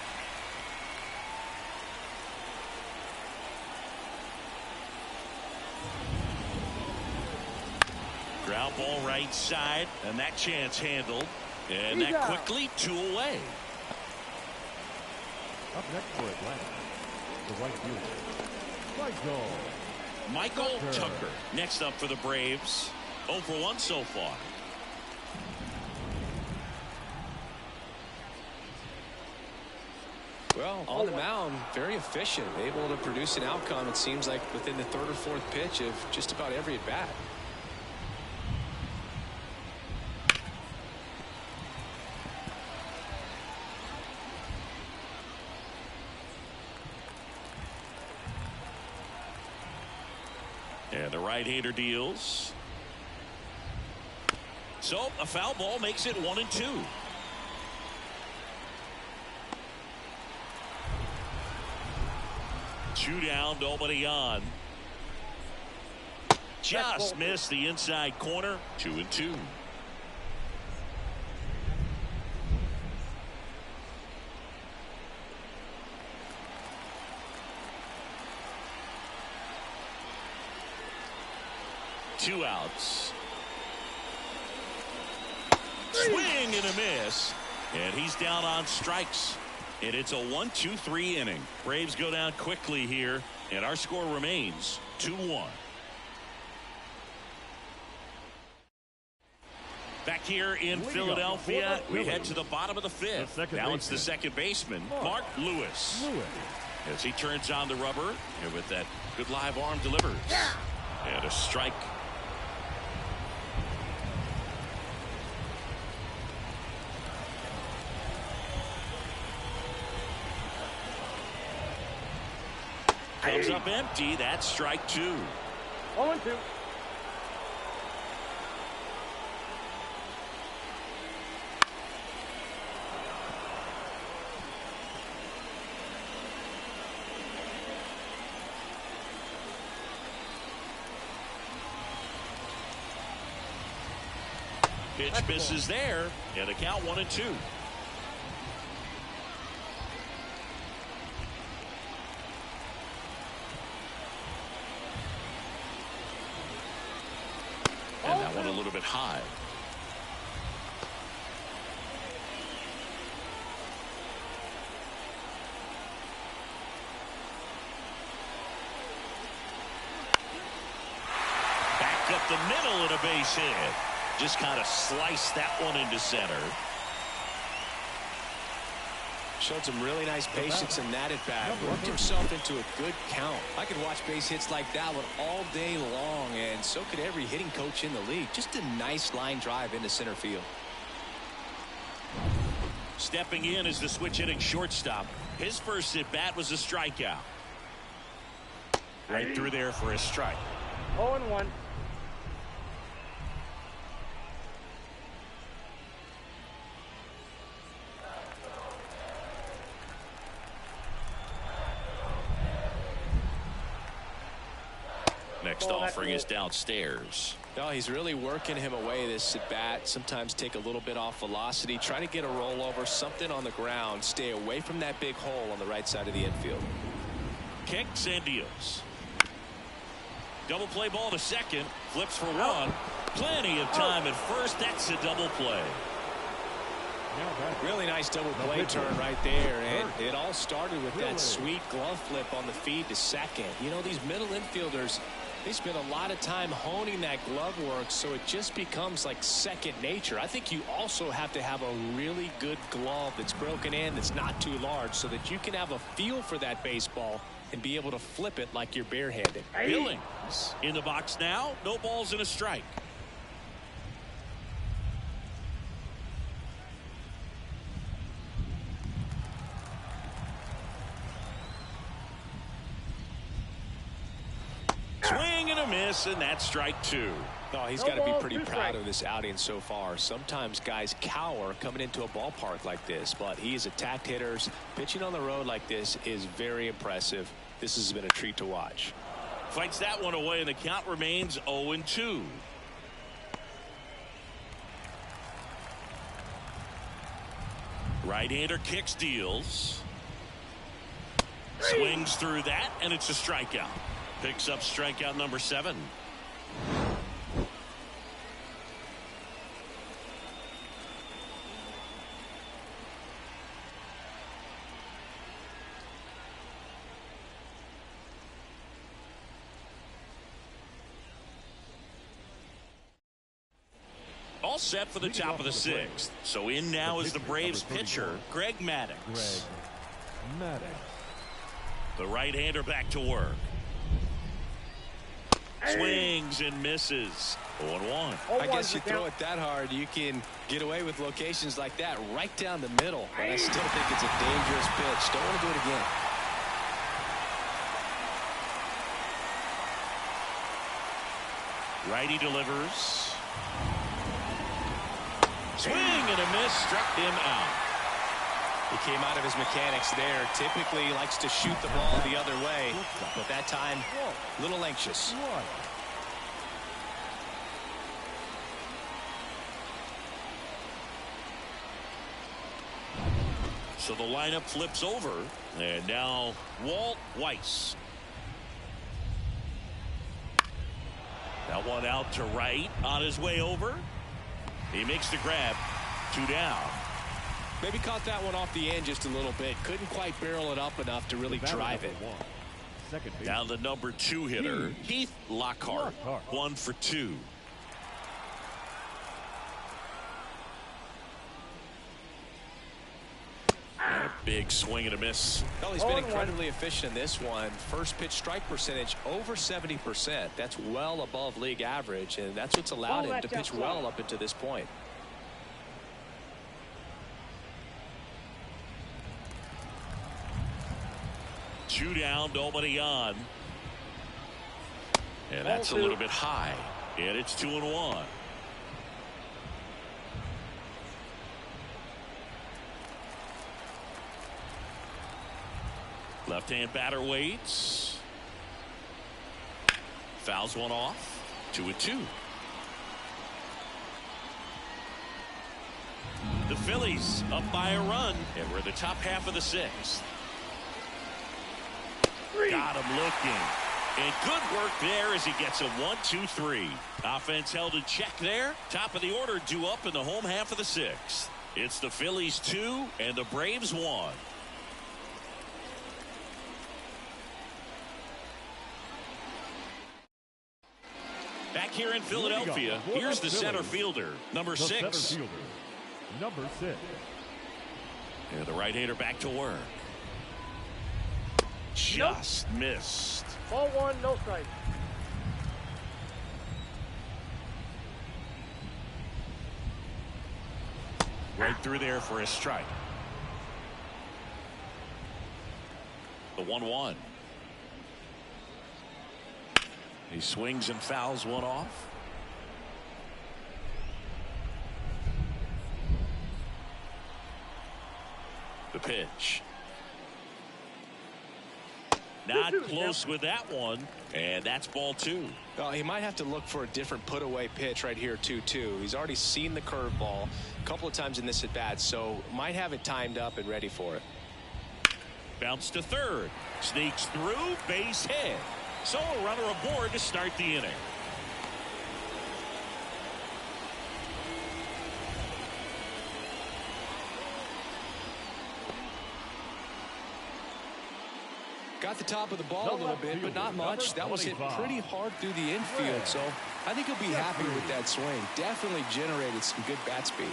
Ground ball right side, and that chance handled. And that quickly 2 away. Up next for Atlanta, the right fielder, Michael Tucker. Next up for the Braves. 0 for 1 so far. Well, on the mound, very efficient, able to produce an outcome, it seems like, within the 3rd or 4th pitch of just about every at bat. And the right-hander deals. So a foul ball makes it 1-2. Two down, nobody on. Just missed the inside corner. 2-2. Two outs. Swing and a miss. And he's down on strikes. And it's a 1-2-3 inning. Braves go down quickly here. And our score remains 2-1. Back here in Philadelphia, we head to the bottom of the 5th. Now it's the second baseman, Mark Lewis. As he turns on the rubber, and with that good live arm delivers. And a strike. Comes up empty. That's strike 2. 0-2. Pitch misses there, and a count 1-2. And that one a little bit high. Back up the middle and a base hit. Just kind of sliced that one into center. Showed some really nice patience in that at bat. Worked himself into a good count. I could watch base hits like that one all day long, and so could every hitting coach in the league. Just a nice line drive into center field. Stepping in is the switch hitting shortstop. His first at bat was a strikeout. Right through there for a strike. 0-1. Next offering is downstairs. No, he's really working him away this at bat. Sometimes take a little bit off velocity. Try to get a rollover, something on the ground. Stay away from that big hole on the right side of the infield. Kicks and deals. Double play ball to second. Flips for one. Plenty of time at first. That's a double play. Really nice double play turn right there, and it all started with that sweet glove flip on the feed to second. You know, these middle infielders, they spend a lot of time honing that glove work, so it just becomes like second nature. I think you also have to have a really good glove that's broken in, that's not too large, so that you can have a feel for that baseball and be able to flip it like you're barehanded. Billings in the box now. No balls and a strike. Swing and a miss, and that's strike 2. Oh, he's No got to be ball, pretty 2 proud strikes. of this outing so far. Sometimes guys cower coming into a ballpark like this, but he has attacked hitters. Pitching on the road like this is very impressive. This has been a treat to watch. Fights that one away, and the count remains 0-2. Right-hander kicks, deals. Swings through that, and it's a strikeout. Picks up strikeout number 7. All set for the top of the 6th. So in now is the Braves pitcher, Greg Maddux. The right-hander back to work. Swings and misses. 0-1. I guess you throw it that hard, you can get away with locations like that right down the middle. But I still think it's a dangerous pitch. Don't want to do it again. Righty delivers. Swing and a miss, struck him out. He came out of his mechanics there. Typically he likes to shoot the ball the other way, but that time a little anxious. So the lineup flips over, and now Walt Weiss. That one out to right on his way over. He makes the grab. 2 down. Maybe caught that one off the end just a little bit. Couldn't quite barrel it up enough to really drive it. Now the number 2 hitter, Heath Lockhart. 1 for 2. And a big swing and a miss. Well, he's been incredibly efficient in this one. First pitch strike percentage over 70%. That's well above league average, and that's what's allowed him to pitch well up until this point. Two down, nobody on. And that's a little bit high. And it's 2-1. Left-hand batter waits. Fouls one off. 2-2. The Phillies up by a run, and we're in the top half of the 6th. Got him looking. And good work there as he gets a 1-2-3. Offense held in check there. Top of the order due up in the home half of the 6th. It's the Phillies 2 and the Braves 1. Back here in Philadelphia, here's the center fielder, number 6. Number 6. And the right-hander back to work. Just missed. Ball 1, no strike. Right through there for a strike. The 1-1. He swings and fouls one off. The pitch. Not close with that one, and that's ball 2. He might have to look for a different put away pitch right here 2-2. He's already seen the curveball a couple of times in this at bat, so might have it timed up and ready for it. Bounce to third, sneaks through, base hit. So a runner aboard to start the inning. Got the top of the ball a little bit, but not much. That was hit pretty hard through the infield, so I think he'll be happy with that swing. Definitely generated some good bat speed.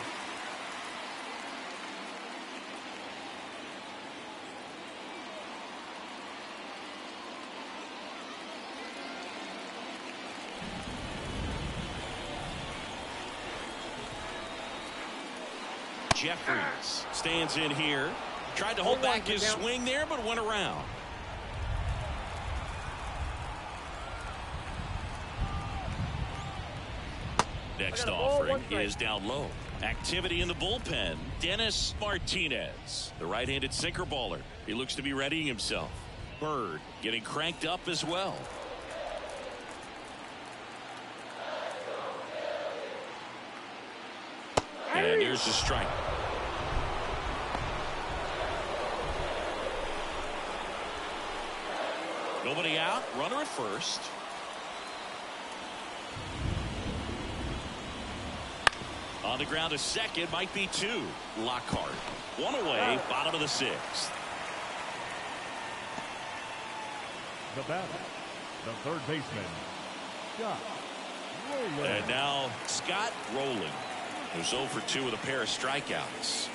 Jeffries stands in here. Tried to hold back his swing there, but went around. Next I got a ball, offering one strike. is down low. Activity in the bullpen. Dennis Martinez, the right-handed sinker baller. He looks to be readying himself. Bird getting cranked up as well. And here's the strike. Nobody out. Runner at first. On the ground, a second, might be two. Lockhart. One away, bottom of the sixth. The batter, the third baseman, Scott Rowland. And now Scott Rowland, who's 0 for 2 with a pair of strikeouts.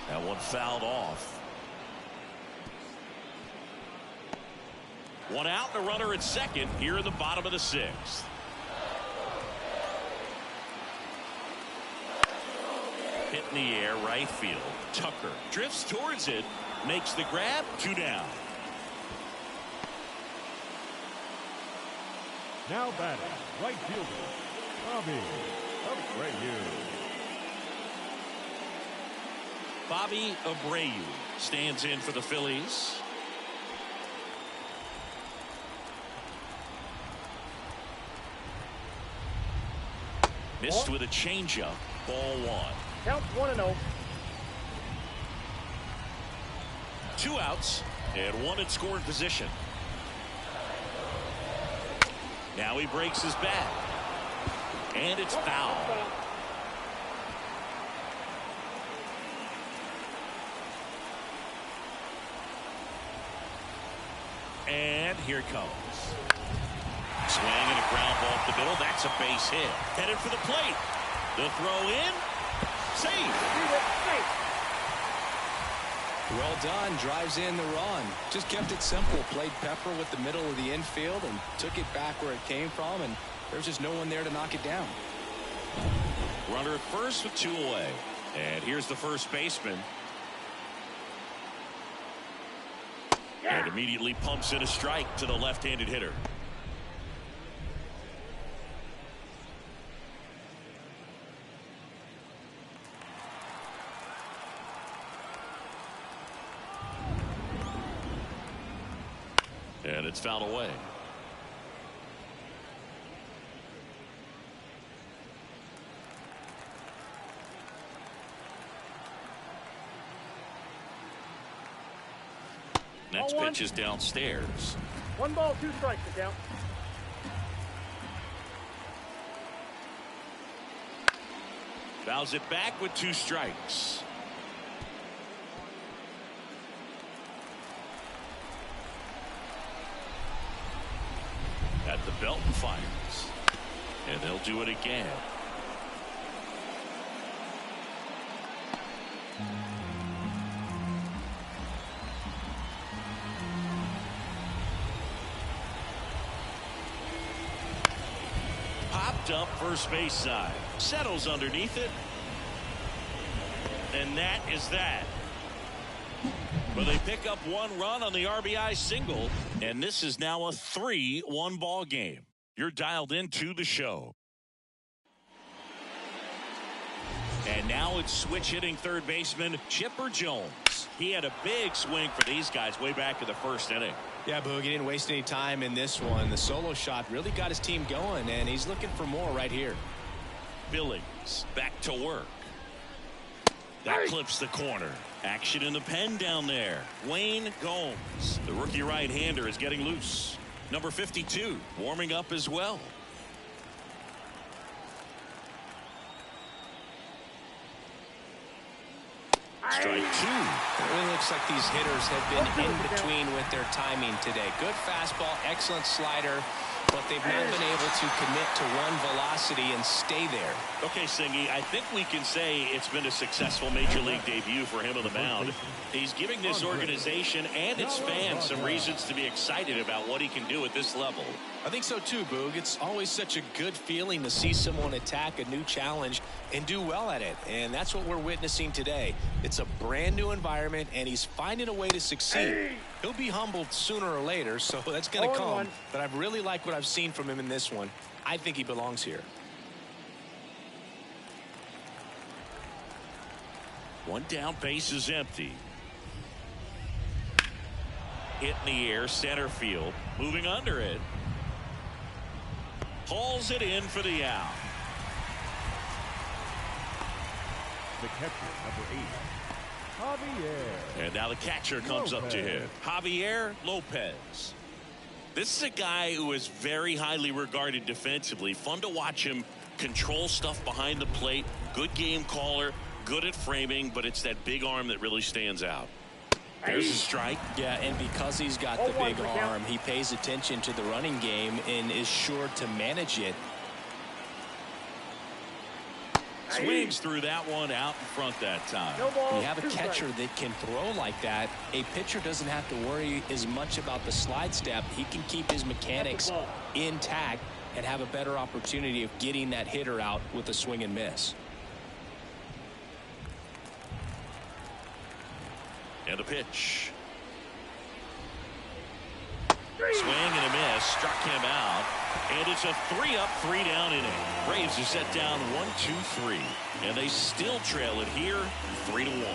That one fouled off. One out and a runner at second here in the bottom of the sixth. Hit in the air, right field. Tucker drifts towards it, makes the grab, 2 down. Now batting, right fielder, Bobby Abreu. Bobby Abreu stands in for the Phillies. Missed with a changeup. Ball 1. Count 1-0. 2 outs and 1 in scoring position. Now he breaks his bat. And it's foul. And here it comes. Swing and a ground ball up the middle. That's a base hit. Headed for the plate. The throw in. Safe. Well done. Drives in the run. Just kept it simple. Played pepper with the middle of the infield and took it back where it came from. And there's just no one there to knock it down. Runner at first with 2 away. And here's the first baseman. And immediately pumps in a strike to the left-handed hitter. And it's fouled away. Next pitch is downstairs. 1 ball, 2 strikes to count. Fouls it back with 2 strikes. At the belt and fires. And they'll do it again. Popped up first base side. Settles underneath it. And that is that. But they pick up 1 run on the RBI single. And this is now a 3-1 ball game. You're dialed into the show. And now it's switch hitting third baseman Chipper Jones. He had a big swing for these guys way back in the first inning. Yeah, Boog, he didn't waste any time in this one. The solo shot really got his team going, and he's looking for more right here. Billings back to work. That clips the corner. Action in the pen down there. Wayne Gomes, the rookie right-hander, is getting loose. Number 52 warming up as well. Strike 2. It really looks like these hitters have been in between with their timing today. Good fastball, excellent slider, but they've not been able to commit to one velocity and stay there. Okay, Singy, I think we can say it's been a successful Major League debut for him on the mound. He's giving this organization and its fans some reasons to be excited about what he can do at this level. I think so too, Boog. It's always such a good feeling to see someone attack a new challenge and do well at it. And that's what we're witnessing today. It's a brand new environment, and he's finding a way to succeed. He'll be humbled sooner or later, so that's going to come. But I really like what I've seen from him in this one. I think he belongs here. One down, base is empty. Hit in the air, center field. Moving under it. Hauls it in for the out. The catcher, number 8, Javier. And now the catcher comes up to him. Javier Lopez. This is a guy who is very highly regarded defensively. Fun to watch him control stuff behind the plate. Good game caller. Good at framing, but it's that big arm that really stands out. There's a strike. Yeah, and because he's got the big arm, he pays attention to the running game and is sure to manage it. Swings through that one out in front that time. When you have a catcher that can throw like that, a pitcher doesn't have to worry as much about the slide step. He can keep his mechanics intact and have a better opportunity of getting that hitter out with a swing and miss. And a pitch. Swing and a miss. Struck him out. And it's a 3-up, 3-down inning. Braves are set down 1-2-3. And they still trail it here 3-1.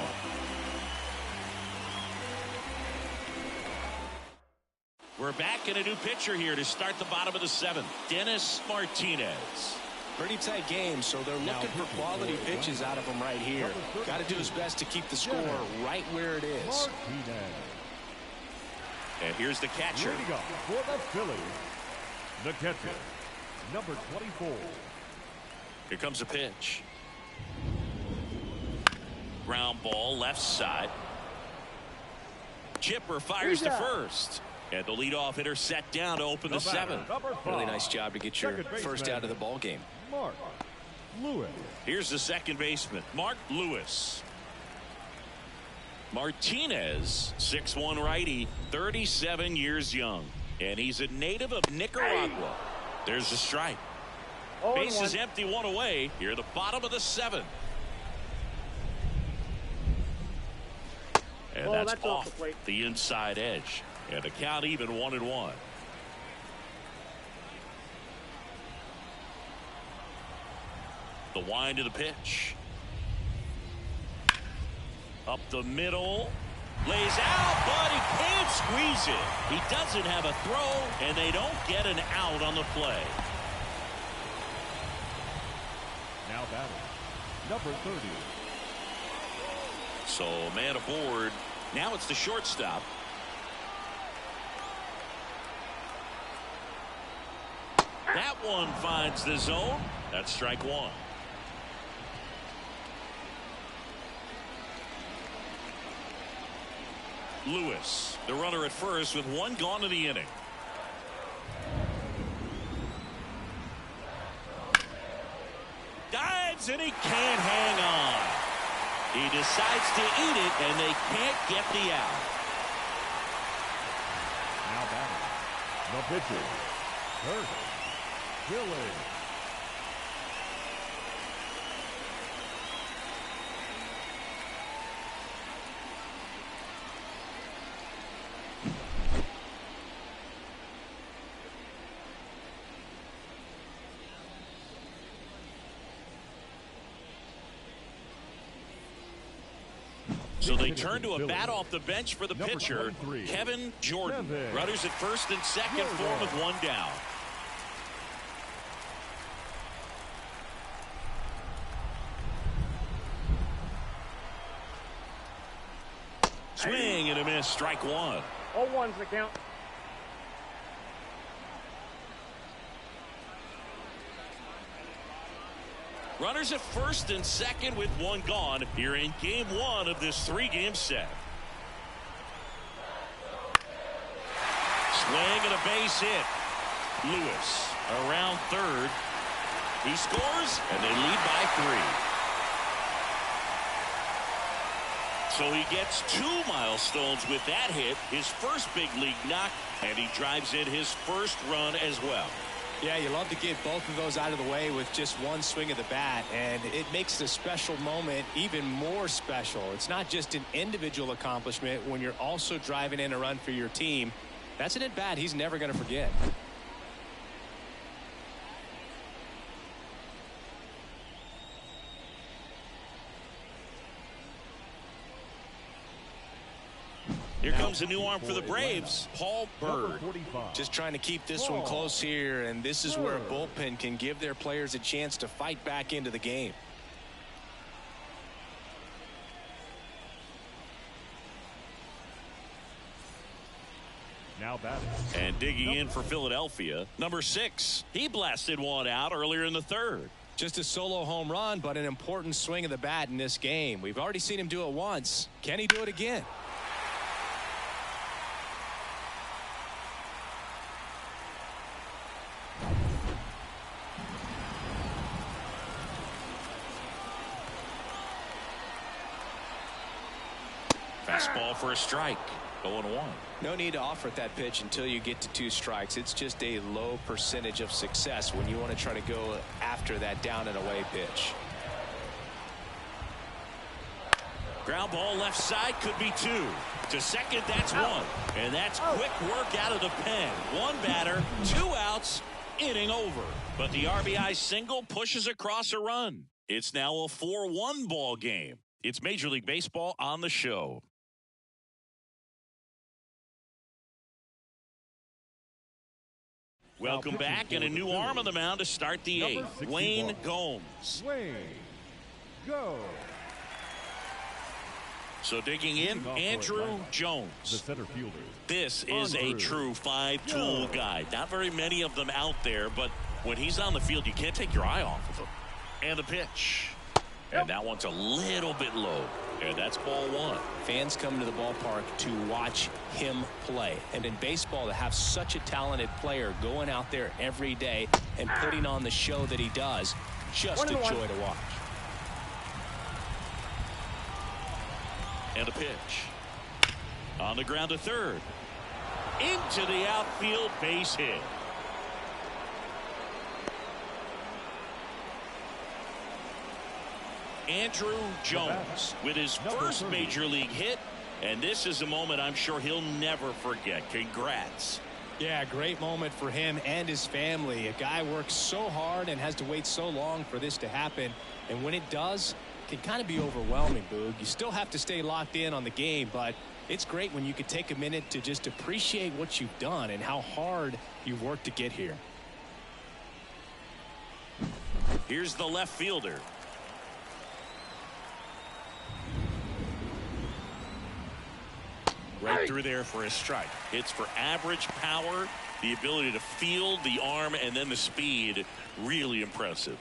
We're back in a new pitcher here to start the bottom of the 7th. Dennis Martinez. Pretty tight game, so they're looking for quality pitches out of him right here. Got to do his best to keep the score right where it is. And here's the catcher. Leading up for the Phillies, the catcher, number 24. Here comes a pitch. Ground ball, left side. Chipper fires to first. And the leadoff hitter set down to open the 7th. Really nice job to get your first out of the ball game. Mark Lewis. Here's the second baseman, Mark Lewis. Martinez, 6'1" righty, 37 years young. And he's a native of Nicaragua. There's a strike. Base is empty, one away. Here at the bottom of the 7th. And that's off the inside edge. And the count even 1-1. The wind of the pitch. Up the middle. Lays out, but he can't squeeze it. He doesn't have a throw, and they don't get an out on the play. Now batting, number 30. So man aboard. Now it's the shortstop. That one finds the zone. That's strike one. Lewis, the runner at first with one gone in the inning. Dives and he can't hang on. He decides to eat it and they can't get the out. Now batting, the pitcher, Kurt Phillies. So they turn to a bat off the bench for the pitcher, Kevin Jordan. Runners at first and second for him with one down. Swing and a miss, strike one. 0-1's the count. Runners at first and second with one gone here in game one of this three-game set. Swing and a base hit. Lewis around third. He scores, and they lead by 3. So he gets 2 milestones with that hit, his first big league knock, and he drives in his first run as well. Yeah, you love to get both of those out of the way with just one swing of the bat, and it makes the special moment even more special. It's not just an individual accomplishment when you're also driving in a run for your team. That's an at-bat he's never going to forget. Here comes a new arm for the Braves, Paul Bird. Just trying to keep this one close here, and this is where a bullpen can give their players a chance to fight back into the game. Now batting. And digging in for Philadelphia, number 6. He blasted one out earlier in the third. Just a solo home run, but an important swing of the bat in this game. We've already seen him do it once. Can he do it again? Fastball for a strike. 0-1. No need to offer at that pitch until you get to 2 strikes. It's just a low percentage of success when you want to try to go after that down and away pitch. Ground ball left side, could be 2. To second, that's 1. And that's quick work out of the pen. 1 batter, 2 outs, inning over. But the RBI single pushes across a run. It's now a 4-1 ball game. It's Major League Baseball on the show. Welcome back, and a new arm on the mound to start the 8th. Wayne Gomes. Wayne, go. So digging in, Andrew Jones. The center fielder. This is a true 5-tool guy. Not very many of them out there, but when he's on the field, you can't take your eye off of him. And the pitch. And that one's a little bit low. And that's ball 1. Fans come to the ballpark to watch him play. And in baseball, to have such a talented player going out there every day and putting on the show that he does, just a joy to watch. And a pitch. On the ground to third. Into the outfield, base hit. Andrew Jones with his first major league hit, and this is a moment I'm sure he'll never forget. Congrats. Yeah, great moment for him and his family. A guy works so hard and has to wait so long for this to happen, and when it does, it can kind of be overwhelming, Boog. You still have to stay locked in on the game, but it's great when you can take a minute to just appreciate what you've done and how hard you've worked to get here. Here's the left fielder. Right through there for a strike. It's for average power, the ability to field, the arm, and then the speed. Really impressive.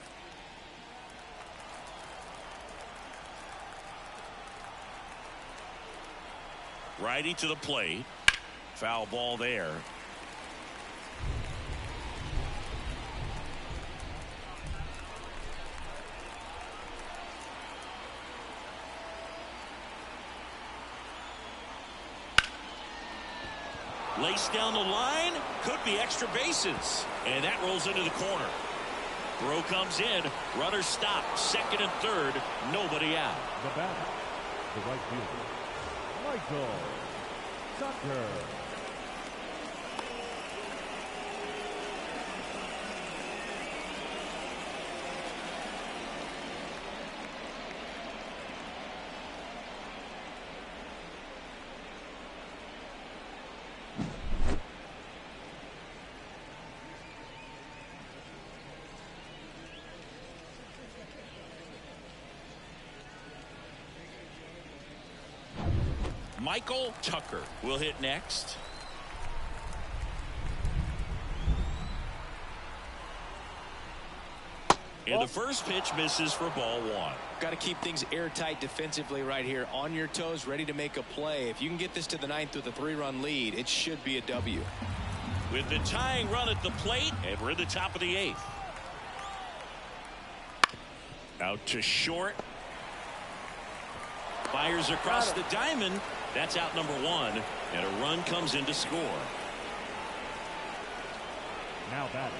Righty to the plate. Foul ball there. Laced down the line, could be extra bases, and that rolls into the corner. Throw comes in, runner stopped, second and third, nobody out. The batter, the right fielder, Michael Tucker. Michael Tucker will hit next. And the first pitch misses for ball 1. Got to keep things airtight defensively right here, on your toes, ready to make a play. If you can get this to the 9th with a 3-run lead, it should be a W. with the tying run at the plate, and we're in the top of the 8th. Out to short. Fires across the diamond. That's out number 1, and a run comes in to score. Now batting,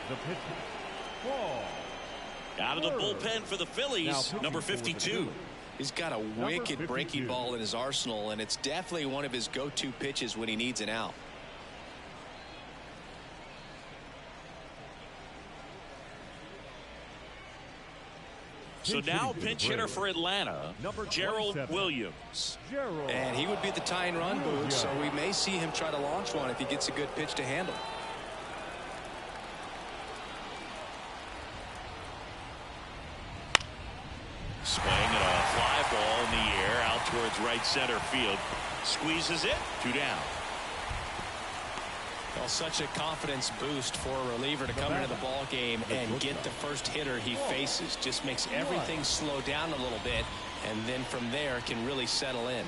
the pitcher. Ball. Out of the bullpen for the Phillies, number 52. He's got a wicked breaking ball in his arsenal, and it's definitely one of his go-to pitches when he needs an out. So now a pinch hitter for Atlanta, Gerald Williams. And he would be the tying run, Boots, so we may see him try to launch one if he gets a good pitch to handle. Swing and a fly ball in the air out towards right center field. Squeezes it. 2 down. Well, such a confidence boost for a reliever to come into the ball game and get the first hitter he faces. Just makes everything slow down a little bit, and then from there can really settle in.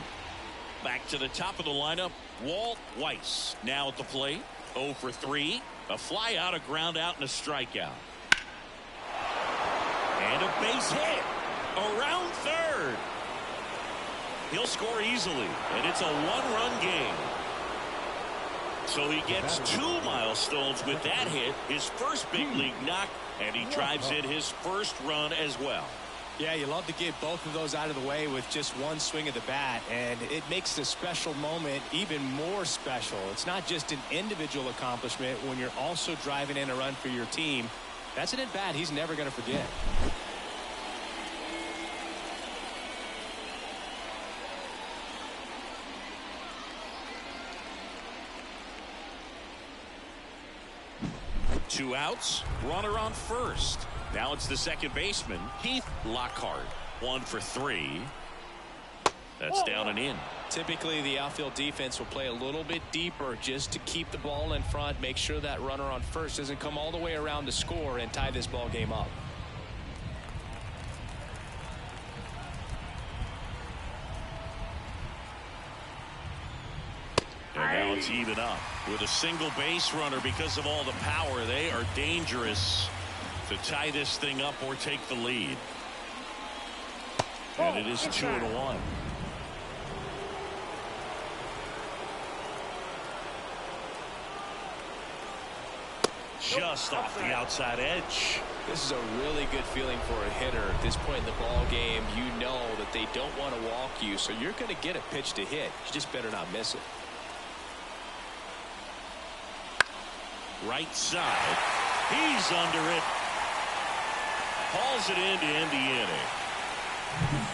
Back to the top of the lineup, Walt Weiss now at the plate. 0 for 3. A fly out, a ground out, and a strikeout. And a base hit around third. He'll score easily, and it's a 1-run game. So he gets 2 milestones with that hit, his first big league knock, and he drives in his first run as well. Yeah, you love to get both of those out of the way with just one swing of the bat, and it makes the special moment even more special. It's not just an individual accomplishment when you're also driving in a run for your team. That's an at-bat he's never going to forget. Two outs, runner on first. Now it's the second baseman, Heath Lockhart. 1 for 3. That's down and in. Typically, the outfield defense will play a little bit deeper just to keep the ball in front, make sure that runner on first doesn't come all the way around to score and tie this ball game up. And now it's even up with a single base runner because of all the power. They are dangerous to tie this thing up or take the lead. And it is 2-1. Just off the outside edge. This is a really good feeling for a hitter at this point in the ball game. You know that they don't want to walk you, so you're going to get a pitch to hit. You just better not miss it. Right side. He's under it. Hauls it in to end the inning.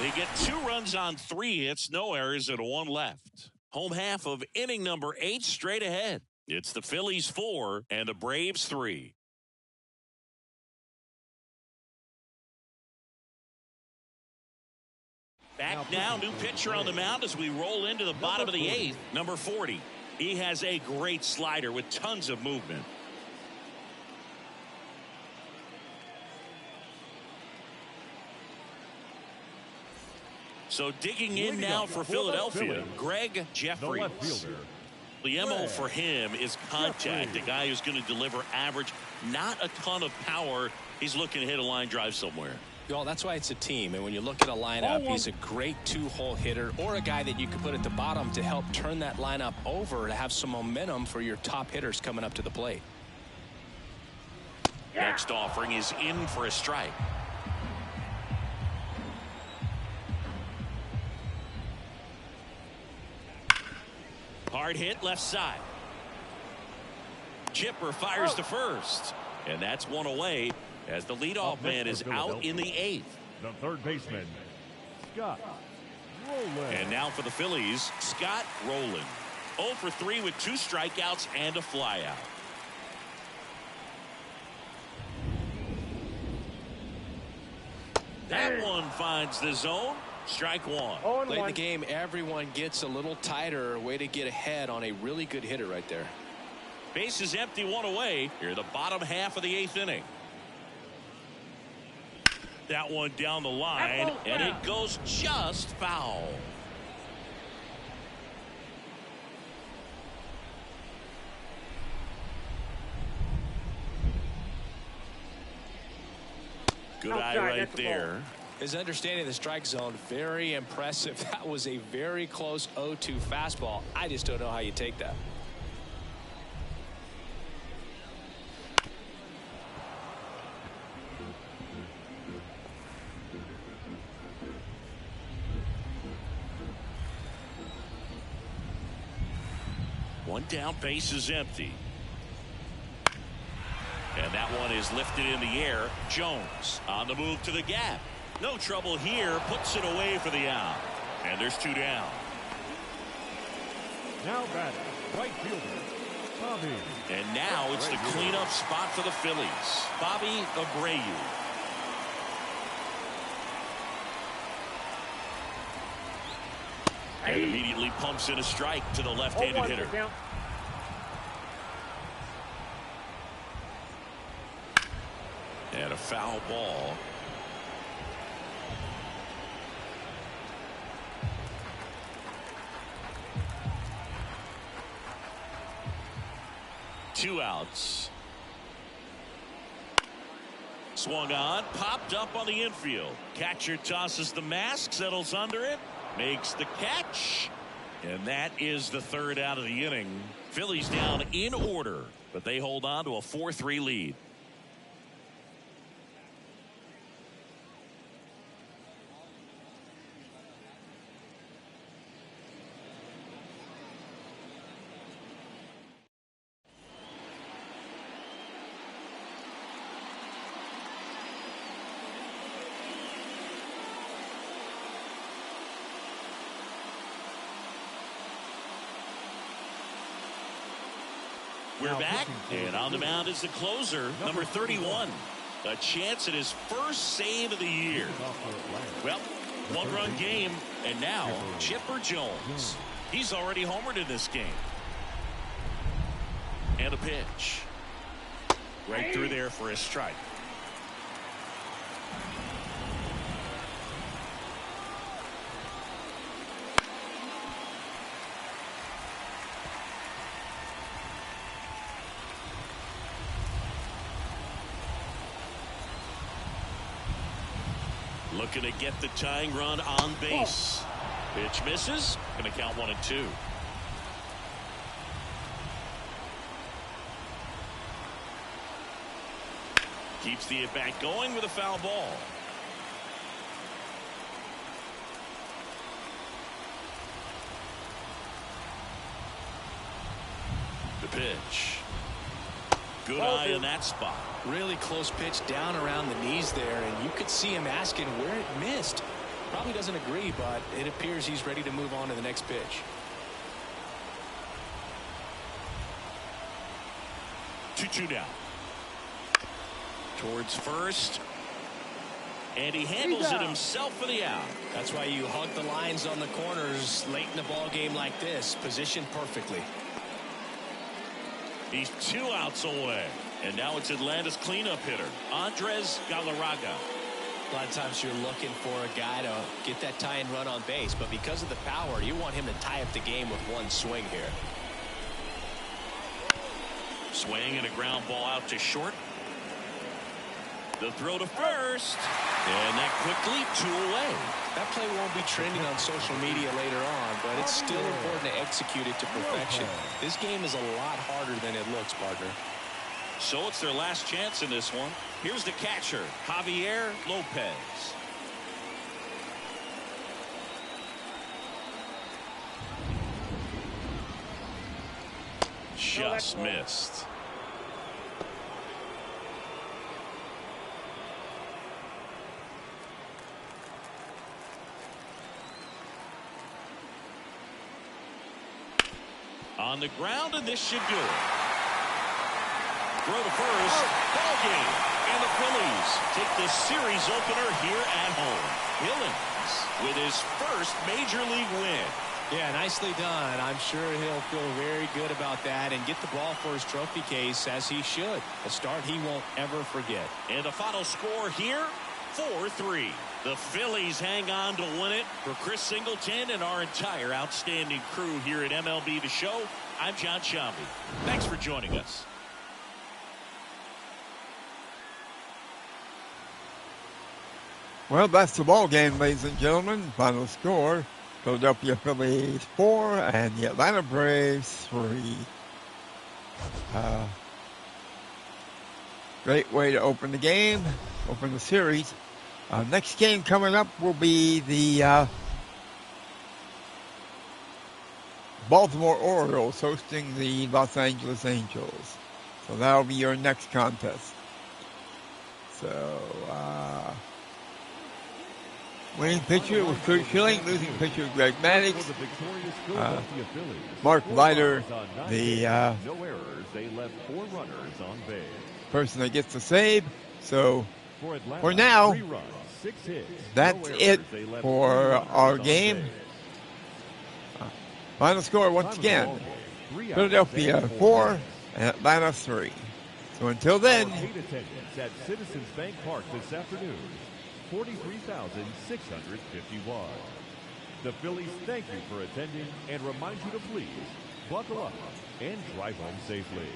They get 2 runs on 3 hits, no errors, and 1 left. Home half of inning number 8 straight ahead. It's the Phillies 4 and the Braves 3. Back now, new pitcher on the mound as we roll into the bottom of the 8th, number 40. He has a great slider with tons of movement. So digging in now for Philadelphia, Greg Jeffries. The MO for him is contact. A guy who's going to deliver average, not a ton of power. He's looking to hit a line drive somewhere. Well, that's why it's a team. And when you look at a lineup, he's a great 2-hole hitter or a guy that you could put at the bottom to help turn that lineup over to have some momentum for your top hitters coming up to the plate. Next offering is in for a strike. Hard hit left side. Chipper fires to first. And that's 1 away as the leadoff man is out in the 8th. The third baseman, Scott Rowland. And now for the Phillies, Scott Rowland. 0 for 3 with 2 strikeouts and a flyout. That one finds the zone. Strike 1. Late in the game, everyone gets a little tighter. Way to get ahead on a really good hitter right there. Base is empty, 1 away. Here, the bottom half of the 8th inning. That one down the line, and it goes just foul. Good Outside, eye right that's the ball. there. His understanding of the strike zone, very impressive. That was a very close 0-2 fastball. I just don't know how you take that. One down, base is empty. And that one is lifted in the air. Jones on the move to the gap. No trouble here. Puts it away for the out. And there's 2 down. Now batting, right fielder, Bobby. And now it's the cleanup spot for the Phillies. Bobby Abreu. And immediately pumps in a strike to the left-handed hitter. And a foul ball. Two outs. Swung on, popped up on the infield. Catcher tosses the mask, settles under it, makes the catch. And that is the 3rd out of the inning. Phillies down in order, but they hold on to a 4-3 lead. We're back, and on the mound is the closer, number 31. A chance at his first save of the year. Well, 1-run game, and now Chipper Jones. He's already homered in this game. And a pitch. Right through there for a strike. Looking to get the tying run on base. Pitch misses. Going to count 1-2. Keeps the at-bat going with a foul ball. The pitch. Good eye in that spot. Really close pitch down around the knees there, and you could see him asking where it missed. Probably doesn't agree, but it appears he's ready to move on to the next pitch. 2-2 down. Towards first. And he handles it himself for the out. That's why you hug the lines on the corners late in the ball game like this. Positioned perfectly. He's 2 outs away. And now it's Atlanta's cleanup hitter, Andres Galarraga. A lot of times you're looking for a guy to get that tying run on base, but because of the power, you want him to tie up the game with one swing here. Swing and a ground ball out to short. The throw to first. And that quickly 2 away. That play won't be trending on social media later on, but it's still important to execute it to perfection. This game is a lot harder than it looks, partner. So it's their last chance in this one. Here's the catcher, Javier Lopez. Just missed. On the ground, and this should do it. Throw to first. Ball game. And the Phillies take the series opener here at home. Billings with his first major league win. Yeah, nicely done. I'm sure he'll feel very good about that and get the ball for his trophy case, as he should. A start he won't ever forget. And the final score here, 4-3. The Phillies hang on to win it. For Chris Singleton and our entire outstanding crew here at MLB The Show, I'm John Shambi. Thanks for joining us. Well, that's the ball game, ladies and gentlemen. Final score: Philadelphia Phillies 4 and the Atlanta Braves 3. Great way to open the game, open the series. Next game coming up will be the Baltimore Orioles hosting the Los Angeles Angels. So that'll be your next contest. So, winning pitcher was Kurt Schilling, losing pitcher Greg Maddux. Mark Leiter, the no errors. They left 4 runners on base. person that gets the save. So, Atlanta, for now, 3 runs, 6 hits, that's no it errors. They left for 3 runners our on game. base. Final score once again: Philadelphia 4 and Atlanta 3. So until then, Our gate attendance at Citizens Bank Park this afternoon, 43,651. The Phillies thank you for attending and remind you to please buckle up and drive home safely.